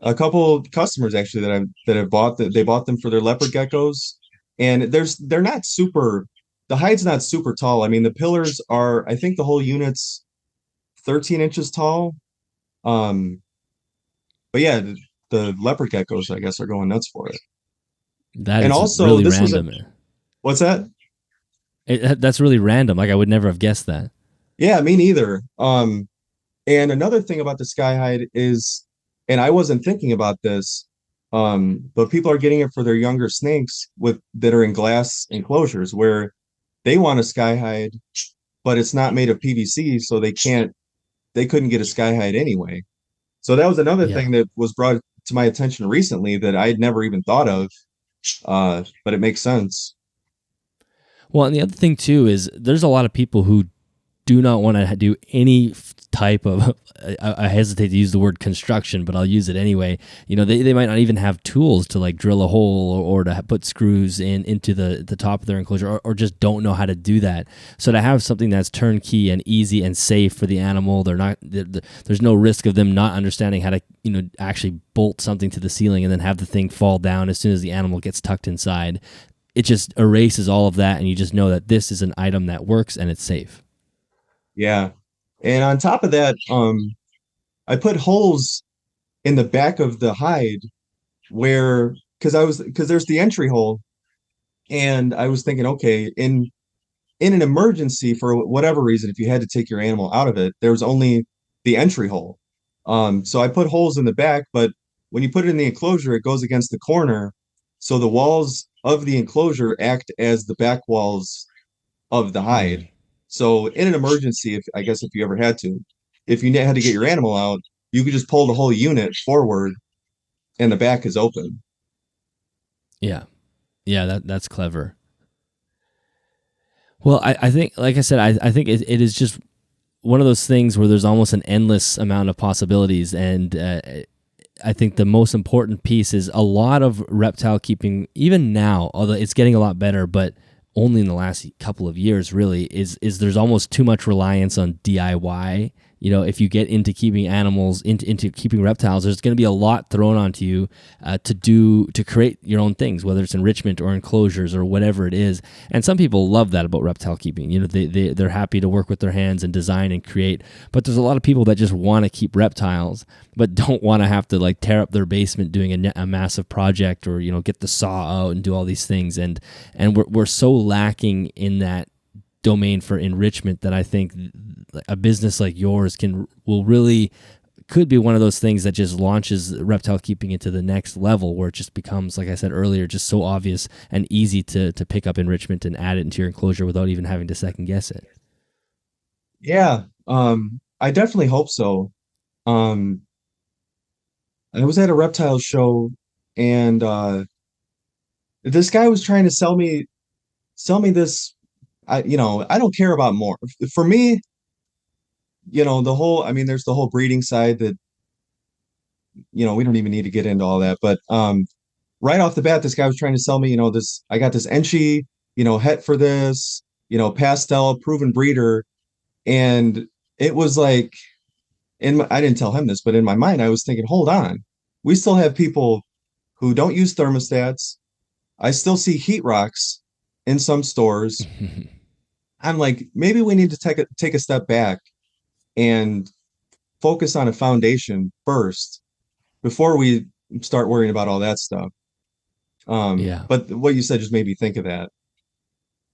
a couple customers actually that have bought that they bought them for their leopard geckos, and they're not super. The hide's not super tall. I mean, the pillars are. I think the whole unit's 13 inches tall. Um, but yeah, the leopard geckos, I guess, are going nuts for it. That And is also, really this was a random. what's that? That's really random. Like I would never have guessed that. Yeah, me neither. And another thing about the sky hide is, and I wasn't thinking about this, but people are getting it for their younger snakes with that are in glass enclosures where they want a sky hide, but it's not made of PVC, so they couldn't get a sky hide anyway. So that was another Yeah. thing that was brought to my attention recently that I had never even thought of, but it makes sense. Well, and the other thing too is there's a lot of people who do not want to do any type of I hesitate to use the word construction, but I'll use it anyway. They might not even have tools to like drill a hole or to put screws into the top of their enclosure, or just don't know how to do that. So to have something that's turnkey and easy and safe for the animal, there's no risk of them not understanding how to actually bolt something to the ceiling and then have the thing fall down as soon as the animal gets tucked inside. It just erases all of that, and you just know that this is an item that works and it's safe. Yeah. And on top of that, I put holes in the back of the hide where because there's the entry hole, and I was thinking, okay, in an emergency for whatever reason, if you had to take your animal out of it, there was only the entry hole. So I put holes in the back, but when you put it in the enclosure, it goes against the corner, so the walls of the enclosure act as the back walls of the hide. Mm. So in an emergency, if I guess if you ever had to, if you had to get your animal out, you could just pull the whole unit forward and the back is open. Yeah. Yeah, that's clever. Well, I think, like I said, I think it is just one of those things where there's almost an endless amount of possibilities. And I think the most important piece is a lot of reptile keeping, even now, although it's getting a lot better, but only in the last couple of years, really, is there's almost too much reliance on DIY. If you get into keeping animals, into keeping reptiles, there's going to be a lot thrown onto you to create your own things, whether it's enrichment or enclosures or whatever it is. And some people love that about reptile keeping. They're happy to work with their hands and design and create. But there's a lot of people that just want to keep reptiles, but don't want to have to like tear up their basement doing a massive project, or get the saw out and do all these things. And we're so lacking in that domain for enrichment that I think a business like yours could be one of those things that just launches reptile keeping into the next level, where it just becomes, like I said earlier, just so obvious and easy to pick up enrichment and add it into your enclosure without even having to second guess it. Yeah, I definitely hope so. Um, I was at a reptile show, and this guy was trying to sell me this. I don't care about more. For me, I mean, there's the whole breeding side that, we don't even need to get into all that. But right off the bat, this guy was trying to sell me, I got this Enchi, het for this, pastel proven breeder. And it was like, I didn't tell him this, but in my mind, I was thinking, hold on, we still have people who don't use thermostats. I still see heat rocks in some stores. I'm like, maybe we need to take a step back and focus on a foundation first before we start worrying about all that stuff. Yeah. But what you said just made me think of that.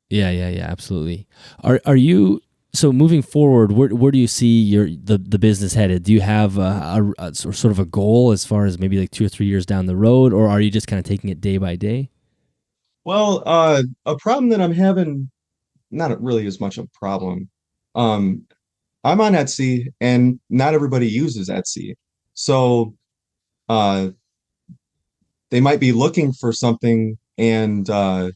Yeah, absolutely. Are you so moving forward? Where do you see the business headed? Do you have a sort of a goal as far as maybe like 2 or 3 years down the road, or are you just kind of taking it day by day? Well, a problem that I'm having, not really as much a problem. Um, I'm on Etsy, and not everybody uses Etsy. So uh, they might be looking for something, and I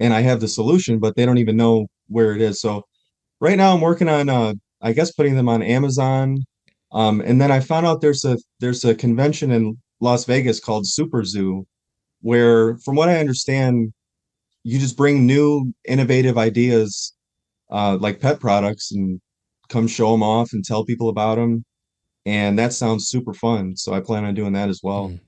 have the solution, but they don't even know where it is. So right now I'm working on I guess putting them on Amazon. And then I found out there's a convention in Las Vegas called Super Zoo where from what I understand you just bring new innovative ideas like pet products and come show them off and tell people about them. And that sounds super fun. So I plan on doing that as well. Mm,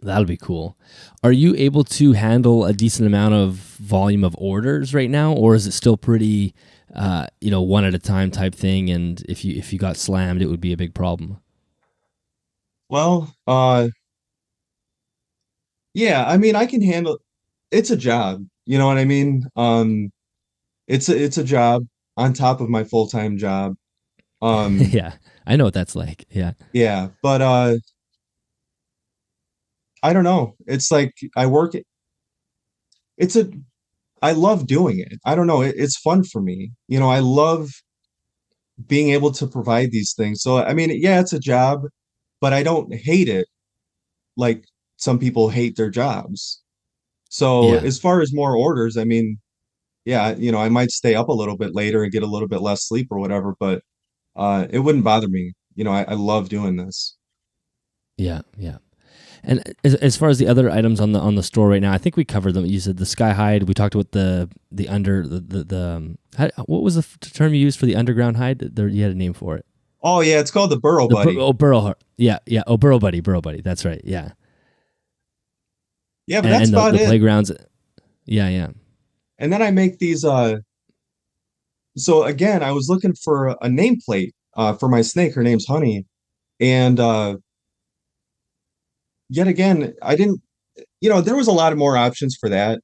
that'll be cool. Are you able to handle a decent amount of volume of orders right now, or is it still pretty, one at a time type thing? And if you got slammed, it would be a big problem. Well, yeah, I mean, I can handle it's a job. You know what I mean? It's a job on top of my full-time job. Um, Yeah, I know what that's like. Yeah, yeah, but I don't know. It's like it's a I love doing it. I don't know. It's fun for me. You know, I love being able to provide these things. So, I mean, yeah, it's a job, but I don't hate it like some people hate their jobs. So, yeah, as far as more orders, I mean, yeah, I might stay up a little bit later and get a little bit less sleep or whatever, but it wouldn't bother me. I love doing this. yeah, yeah. And as far as the other items on the store right now, I think we covered them. You said the sky hide. We talked about the under what was the term you used for the underground hide? You had a name for it. Oh yeah, it's called the Burrow Buddy. Burrow. Yeah, yeah. Oh, Burrow Buddy. That's right. Yeah. Yeah, but And, that's and the about the it. playgrounds. Yeah, yeah, And then I make these so again, I was looking for a nameplate for my snake. Her name's Honey. And yet again, I didn't, there was a lot of more options for that.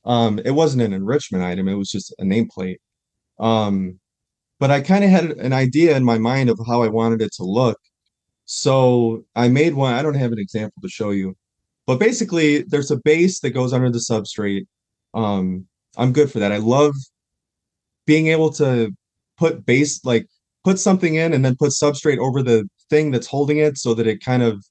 It wasn't an enrichment item, it was just a nameplate. Um, but I kind of had an idea in my mind of how I wanted it to look. So I made one. I don't have an example to show you, but basically there's a base that goes under the substrate. Um, I'm good for that. I love being able to put base, like put something in and then put substrate over the thing that's holding it so that it kind of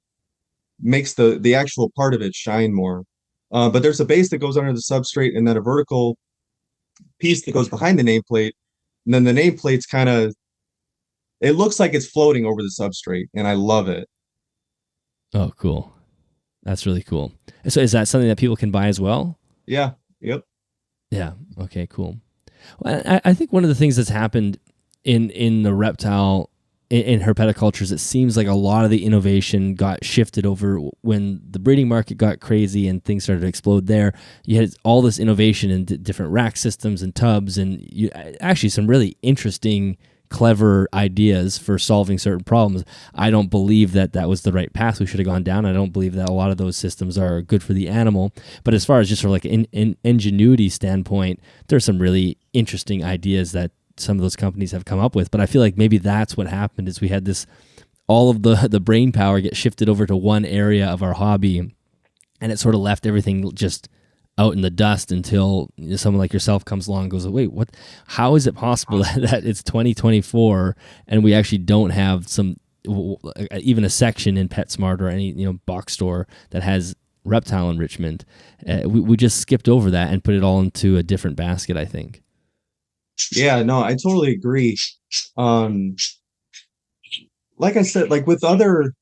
makes the actual part of it shine more. But there's a base that goes under the substrate and then a vertical piece that goes behind the nameplate. And then the nameplate's kind of it looks like it's floating over the substrate, and I love it. Oh, cool. That's really cool. So is that something that people can buy as well? Yeah. Yep. Yeah. Okay. Cool. Well, I think one of the things that's happened in the reptile in herpetoculture is it seems like a lot of the innovation got shifted over when the breeding market got crazy and things started to explode there. You had all this innovation in different rack systems and tubs, and actually some really interesting, clever ideas for solving certain problems. I don't believe that was the right path we should have gone down. I don't believe that a lot of those systems are good for the animal. But as far as just sort of like an ingenuity standpoint, there's some really interesting ideas that some of those companies have come up with. But I feel like maybe that's what happened is we had this all of the brain power get shifted over to one area of our hobby, and it sort of left everything just out in the dust until someone like yourself comes along and goes, wait, what? How is it possible that it's 2024 and we actually don't have some even a section in PetSmart or any box store that has reptile enrichment? We just skipped over that and put it all into a different basket, I think. Yeah, no, I totally agree. Um, like I said, like with other,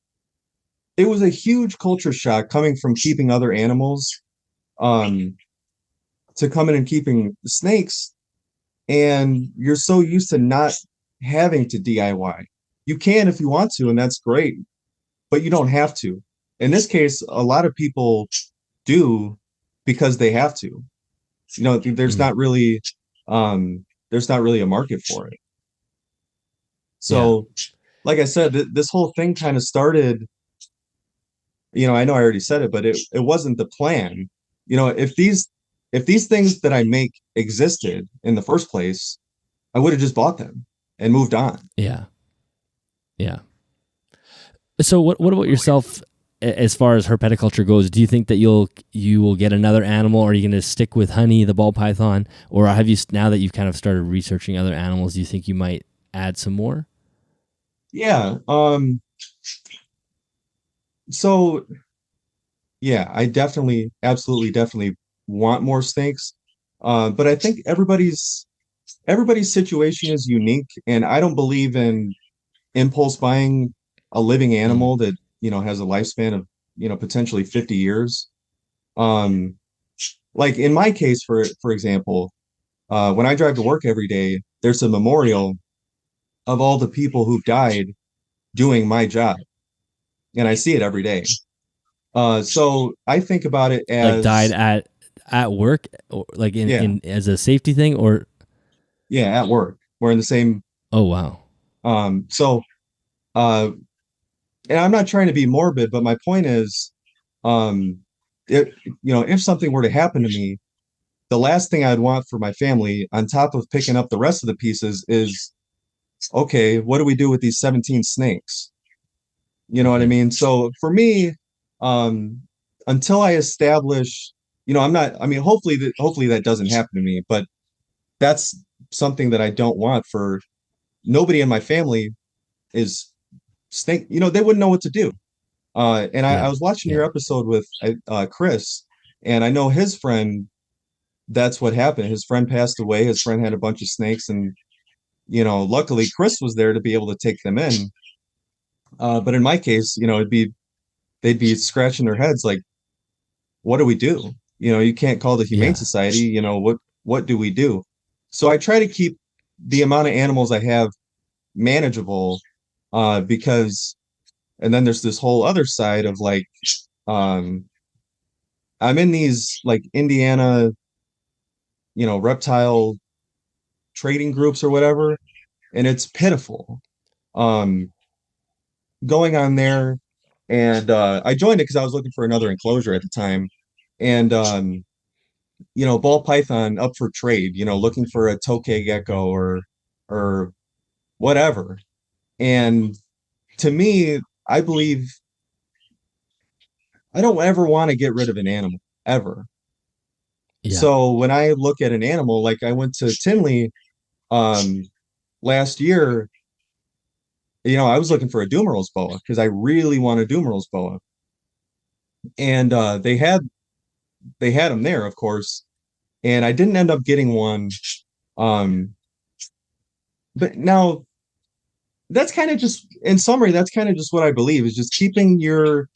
it was a huge culture shock coming from keeping other animals, um, to coming and keeping snakes. And you're so used to not having to DIY. You can if you want to, and that's great, but you don't have to. In this case, a lot of people do because they have to. There's Mm, not really, there's not really a market for it. yeah. So, like I said, this whole thing kind of started, I know I already said it, but it wasn't the plan. If these things that I make existed in the first place, I would have just bought them and moved on. Yeah. Yeah. So what about yourself as far as herpetoculture goes? Do you think that you will get another animal, or are you going to stick with Honey, the ball python, or have you, now that you've kind of started researching other animals, do you think you might add some more? Yeah. So yeah, I definitely, absolutely, definitely want more snakes. But I think everybody's everybody's situation is unique, and I don't believe in impulse buying a living Mm. animal that, has a lifespan of, potentially 50 years. Um, like in my case, for example, when I drive to work every day, there's a memorial of all the people who've died doing my job, and I see it every day. So I think about it Like died as, at work, or like yeah, in as a safety thing, or yeah, at work. We're in the same. oh wow, So, uh, and I'm not trying to be morbid, but my point is, um, if something were to happen to me, the last thing I'd want for my family, on top of picking up the rest of the pieces, is okay, what do we do with these 17 snakes? You know what I hmm mean? So for me, um, until I establish, I'm not, I mean, hopefully that doesn't happen to me, but that's something that I don't want for nobody in my family is snake, they wouldn't know what to do. And I yeah, was watching yeah, your episode with Chris, and I know his friend, that's what happened. His friend passed away. His friend had a bunch of snakes, and, luckily Chris was there to be able to take them in. But in my case, they'd be scratching their heads like, what do we do? You can't call the Humane yeah, Society, what do we do? So I try to keep the amount of animals I have manageable, because, and then there's this whole other side of like, um, I'm in these like Indiana, reptile trading groups or whatever, and it's pitiful. Um, Going on there, and I joined it because I was looking for another enclosure at the time, and ball python up for trade, looking for a tokay gecko or whatever. And to me, I believe I don't ever want to get rid of an animal ever. yeah, So when I look at an animal, like I went to Tinley um last year, I was looking for a Dumeral's boa because I really want a Dumeral's boa. And they had them there, of course, and I didn't end up getting one. Um, but now that's kind of just, in summary, that's kind of just what I believe is just keeping your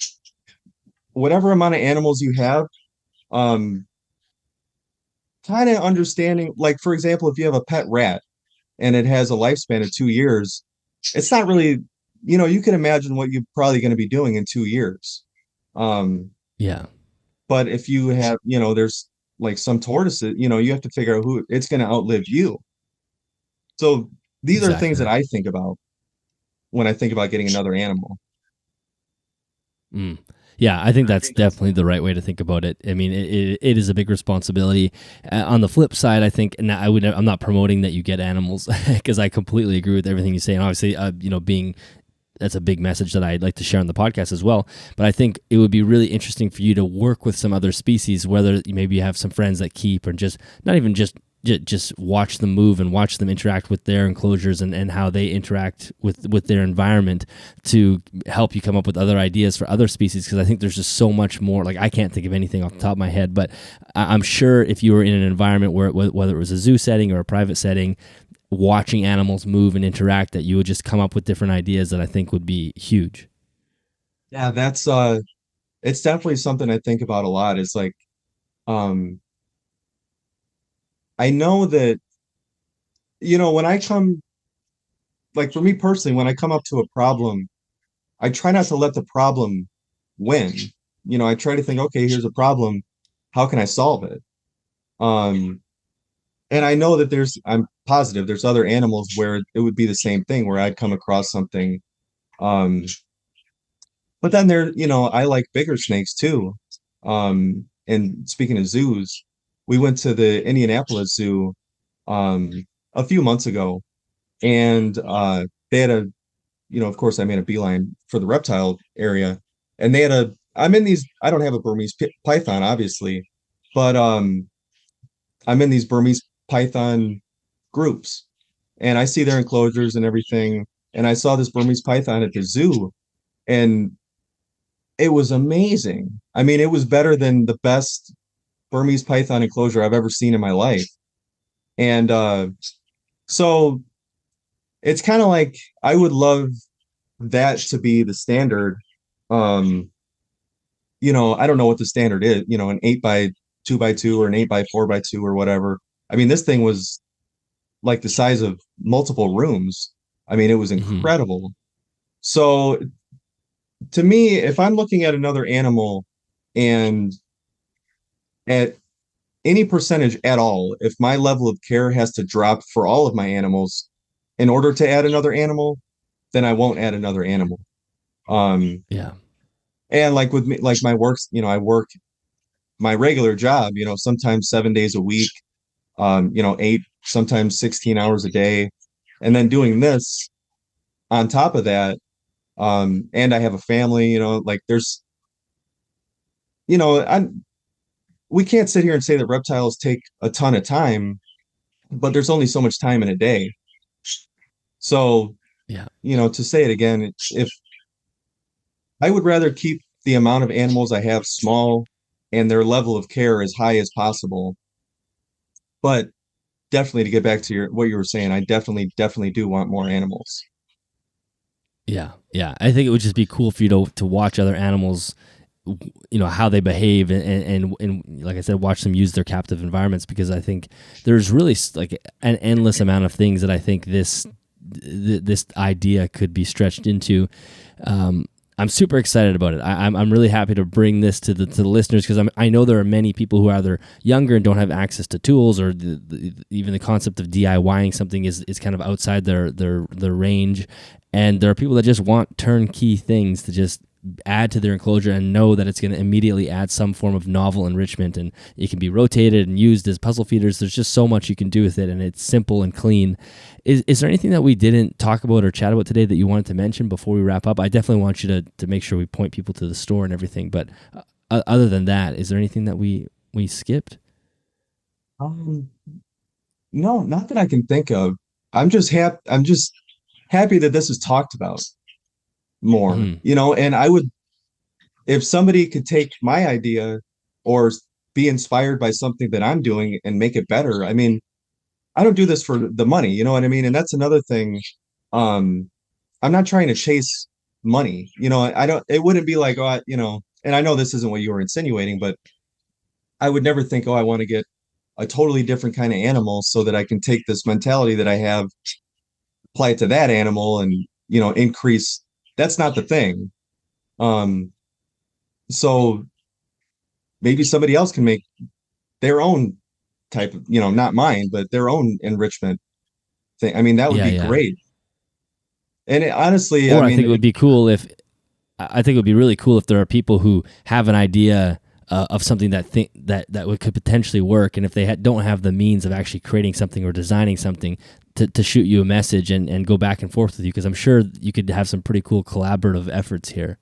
whatever amount of animals you have, um, kind of understanding, like for example, if you have a pet rat and it has a lifespan of 2 years, it's not really, you can imagine what you're probably going to be doing in 2 years. Um, yeah, but if you have, there's like some tortoises, you have to figure out who it's going to outlive you. So these are things that exactly. I think about when I think about getting another animal. Mm. Yeah, I think that's definitely the right way to think about it. I mean, it is a big responsibility. On the flip side, I think, and I'm not promoting that you get animals because I completely agree with everything you say. And obviously, being that's a big message that I'd like to share on the podcast as well. But I think it would be really interesting for you to work with some other species, whether maybe you have some friends that keep, or just not even just watch them move and watch them interact with their enclosures and how they interact with their environment to help you come up with other ideas for other species. Because I think there's just so much more. Like I can't think of anything off the top of my head, but I'm sure if you were in an environment where whether it was a zoo setting or a private setting, watching animals move and interact, that you would just come up with different ideas that I think would be huge. Yeah, that's it's definitely something I think about a lot. It's like, um I know that, when I come, like for me personally, when I come up to a problem, I try not to let the problem win. I try to think, okay, here's a problem. How can I solve it? Um, and I know that I'm positive there's other animals where it would be the same thing, where I'd come across something. Um, but then I like bigger snakes too. And speaking of zoos, we went to the Indianapolis Zoo um a few months ago, and they had of course I made a beeline for the reptile area, and I don't have a Burmese python obviously, but I'm in these Burmese python groups, and I see their enclosures and everything, and I saw this Burmese python at the zoo, and it was amazing. I mean, it was better than the best Burmese python enclosure I've ever seen in my life. And So it's kind of like I would love that to be the standard. Um, I don't know what the standard is, an 8 by 2 by 2 or an 8 by 4 by 2 or whatever. I mean, this thing was like the size of multiple rooms. I mean, it was Hmm. incredible. So to me, if I'm looking at another animal and at any percentage at all, if my level of care has to drop for all of my animals in order to add another animal, then I won't add another animal. Um, Yeah. and like with me, like my works, I work my regular job, sometimes 7 days a week, 8, sometimes 16 hours a day. And then doing this on top of that, and I have a family, like there's, I'm we can't sit here and say that reptiles take a ton of time, but there's only so much time in a day. So, Yeah. to say it again, if I would rather keep the amount of animals I have small and their level of care as high as possible. But definitely to get back to what you were saying, I definitely do want more animals. Yeah. Yeah. I think it would just be cool for you to watch other animals, how they behave, and like I said, watch them use their captive environments, because I think there's really like an endless amount of things that I think this idea could be stretched into. I'm super excited about it. I'm really happy to bring this to the listeners, because I know there are many people who are either younger and don't have access to tools, or even the concept of DIYing something is kind of outside their range, and there are people that just want turnkey things to just add to their enclosure and know that it's going to immediately add some form of novel enrichment, and it can be rotated and used as puzzle feeders. There's just so much you can do with it, and it's simple and clean. Is there anything that we didn't talk about or chat about today that you wanted to mention before we wrap up? I definitely want you to make sure we point people to the store and everything, but other than that, is there anything that we skipped? Um, no, not that I can think of. I'm just happy that this is talked about more, Hmm. and I would, if somebody could take my idea or be inspired by something that I'm doing and make it better. I mean, I don't do this for the money, you know what I mean? And that's another thing. Um, I'm not trying to chase money. I don't, it wouldn't be like, and I know this isn't what you were insinuating, but I would never think, I want to get a totally different kind of animal so that I can take this mentality that I have, apply it to that animal and, increase. That's not the thing. Um, so maybe somebody else can make their own type of, not mine, but their own enrichment thing. I mean, that would Yeah, be yeah. great. And honestly, I Or I mean, think it would be cool if I think it would be really cool if there are people who have an idea of something that could potentially work, and if they don't have the means of actually creating something or designing something, to shoot you a message and go back and forth with you, because I'm sure you could have some pretty cool collaborative efforts here.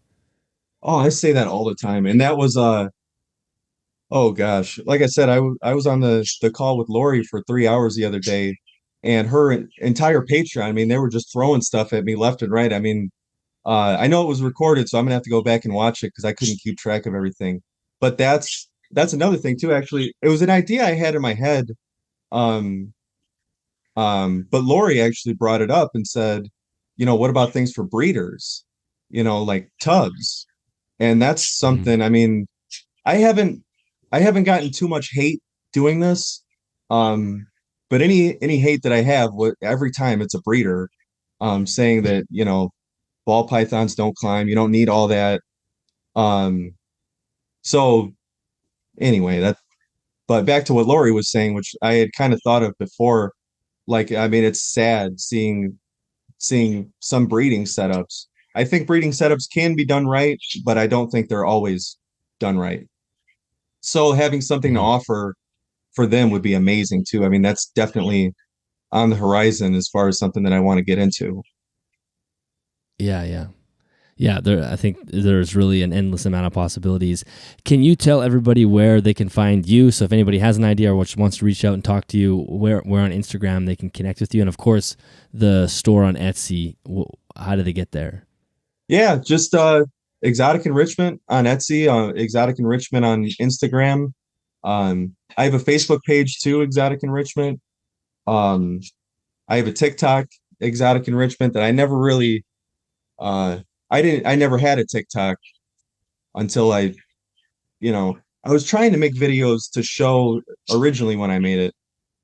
oh, I say that all the time. And that was, oh gosh, like I said, I was on the call with Lori for 3 hours the other day, and her entire Patreon. I mean, they were just throwing stuff at me left and right. I mean, I know it was recorded, so I'm gonna have to go back and watch it because I couldn't keep track of everything. But that's another thing too. Actually, it was an idea I had in my head. Um, but Lori actually brought it up and said, what about things for breeders? Like tubs. And that's Mhm. something, I mean, I haven't I haven't gotten too much hate doing this. Um, but any hate that I have, every time it's a breeder, saying that, ball pythons don't climb, you don't need all that. Um, so anyway, but back to what Lori was saying, which I had kind of thought of before, like, I mean, it's sad seeing some breeding setups. I think breeding setups can be done right, but I don't think they're always done right. So having something to Mhm. offer for them would be amazing too. I mean, that's definitely on the horizon as far as something that I want to get into. Yeah, yeah. Yeah, I think there's really an endless amount of possibilities. Can you tell everybody where they can find you? So if anybody has an idea or wants to reach out and talk to you, where on Instagram they can connect with you, and of course the store on Etsy. How do they get there? Yeah, just exotic enrichment on Etsy, exotic enrichment on Instagram. I have a Facebook page too, exotic enrichment. Um, I have a TikTok exotic enrichment that I never really I never had a TikTok until I was trying to make videos to show originally when I made it.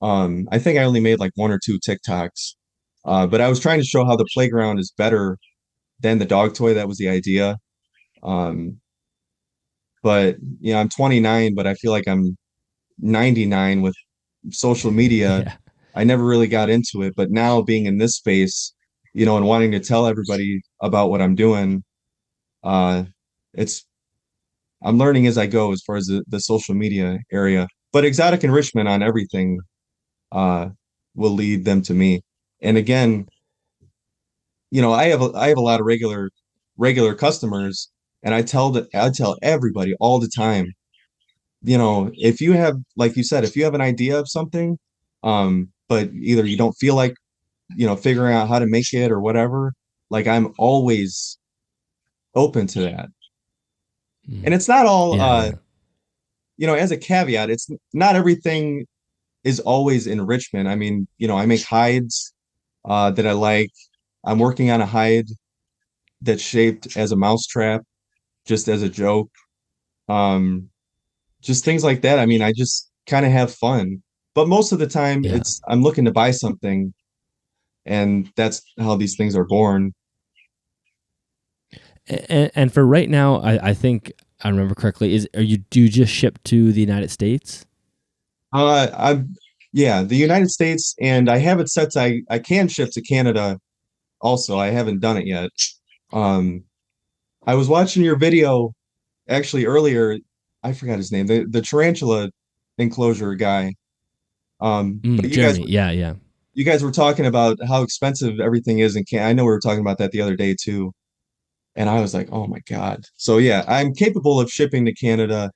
I think I only made like one or two TikToks. But I was trying to show how the playground is better than the dog toy. That was the idea. Um, but I'm 29, but I feel like I'm 99 with social media. Yeah. I never really got into it, but now being in this space, and wanting to tell everybody about what I'm doing, uh, it's I'm learning as I go as far as the social media area. But exotic enrichment on everything uh, will lead them to me. And again, I have a lot of regular customers, and I tell everybody all the time, if you have, like you said, if you have an idea of something, but either you don't feel like, figuring out how to make it or whatever, like I'm always open to that. And Mm. it's not all, Yeah, yeah. as a caveat, it's not everything is always enrichment. I mean, I make hides that I like. I'm working on a hide that's shaped as a mousetrap, just as a joke. Um, just things like that. I mean, I just kind of have fun. But most of the time, Yeah. I'm looking to buy something, and that's how these things are born. And for right now, I think I remember correctly. Do you just ship to the United States? I'm Yeah, the United States, and I have it set to I can ship to Canada also. I haven't done it yet. Um, I was watching your video actually earlier. I forgot his name, the tarantula enclosure guy. But Jeremy. Yeah, yeah. you guys were talking about how expensive everything is in Canada. I know we were talking about that the other day too. And I was like, oh my God. So yeah, I'm capable of shipping to Canada.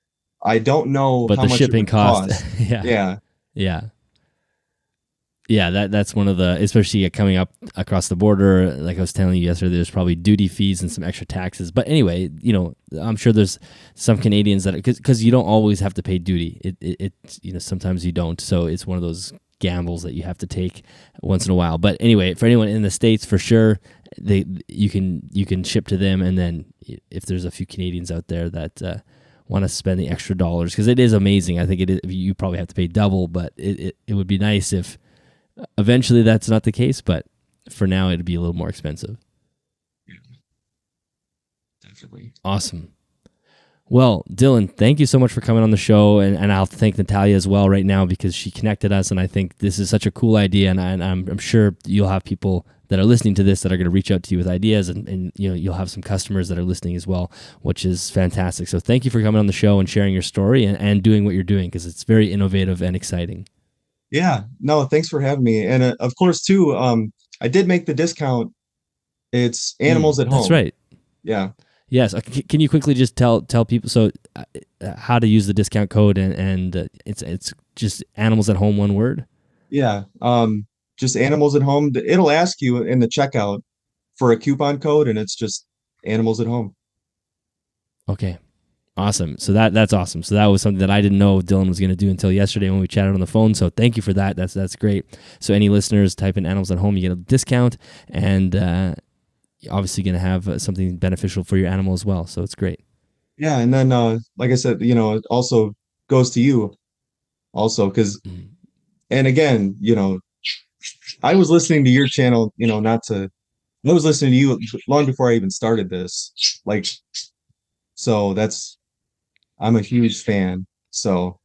I don't know But how the much it shipping would cost, cost. yeah, Yeah. yeah. Yeah, that's one of the, especially coming up across the border. Like I was telling you yesterday, there's probably duty fees and some extra taxes. But anyway, I'm sure there's some Canadians that, because you don't always have to pay duty. Sometimes you don't. So it's one of those gambles that you have to take once in a while. But anyway, for anyone in the States, for sure, you can ship to them. And then if there's a few Canadians out there that want to spend the extra dollars, because it is amazing. I think it is, you probably have to pay double, but it would be nice if eventually that's not the case, but for now it'd be a little more expensive. Yeah, definitely. Awesome. Well, Dylan, thank you so much for coming on the show, and I'll thank Natalia as well right now because she connected us, and I think this is such a cool idea, and I'm sure you'll have people that are listening to this that are going to reach out to you with ideas, and you'll have some customers that are listening as well, which is fantastic. So thank you for coming on the show and sharing your story and doing what you're doing, because it's very innovative and exciting. Yeah. No, thanks for having me. And of course, too, I did make the discount. It's Animals at That's Home. right. Yeah. Yes. Can you quickly just tell people how to use the discount code and it's just Animals at Home, one word? Yeah. Just Animals at Home. It'll ask you in the checkout for a coupon code, and it's just Animals at Home. Okay. Awesome. So that's awesome. So that was something that I didn't know Dylan was going to do until yesterday when we chatted on the phone. So thank you for that. That's great. So any listeners, type in Animals at Home, you get a discount, and you're obviously going to have something beneficial for your animal as well. So it's great. Yeah. And then, like I said, it also goes to you also, because, Mm. and again, I was listening to your channel, I was listening to you long before I even started this. Like, so I'm a huge fan. So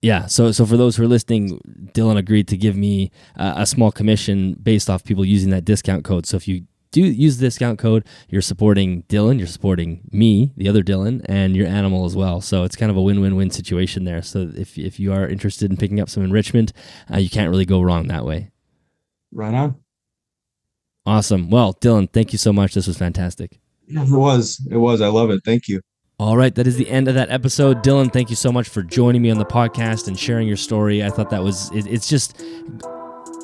Yeah. So for those who are listening, Dylan agreed to give me a small commission based off people using that discount code. So if you do use the discount code, you're supporting Dylan, you're supporting me, the other Dylan, and your animal as well. So it's kind of a win-win-win situation there. So if you are interested in picking up some enrichment, you can't really go wrong that way. right on. Awesome. Well, Dylan, thank you so much. This was fantastic. It was. It was. I love it. Thank you. All right, that is the end of that episode. Dylan, thank you so much for joining me on the podcast and sharing your story. I thought that was, it's just,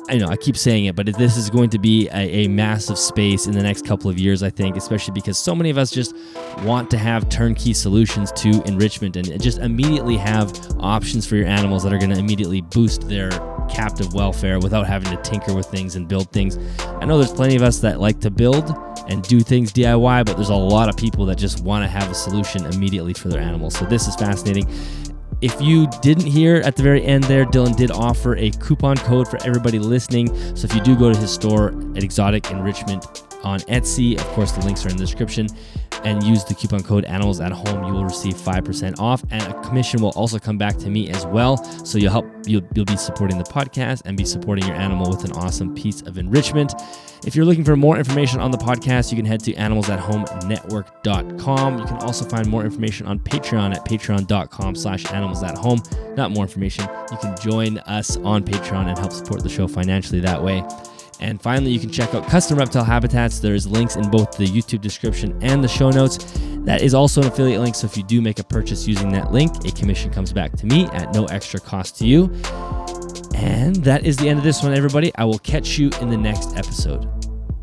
I know I keep saying it, but this is going to be a massive space in the next couple of years, I think, especially because so many of us just want to have turnkey solutions to enrichment and just immediately have options for your animals that are going to immediately boost their captive welfare without having to tinker with things and build things. I know there's plenty of us that like to build and do things DIY, but there's a lot of people that just want to have a solution immediately for their animals. So this is fascinating. If you didn't hear at the very end there, Dillon did offer a coupon code for everybody listening. So if you do go to his store at Exotic Enrichment on Etsy, of course the links are in the description, and use the coupon code Animals at Home, you will receive 5% off, and a commission will also come back to me as well. So you'll be supporting the podcast and be supporting your animal with an awesome piece of enrichment. If you're looking for more information on the podcast, you can head to animalsathome.network.com. You can also find more information on Patreon at patreon.com/animalsathome. Not more information. You can join us on Patreon and help support the show financially that way. And finally, you can check out Custom Reptile Habitats. There's links in both the YouTube description and the show notes. That is also an affiliate link, so if you do make a purchase using that link, a commission comes back to me at no extra cost to you. And that is the end of this one, everybody. I will catch you in the next episode.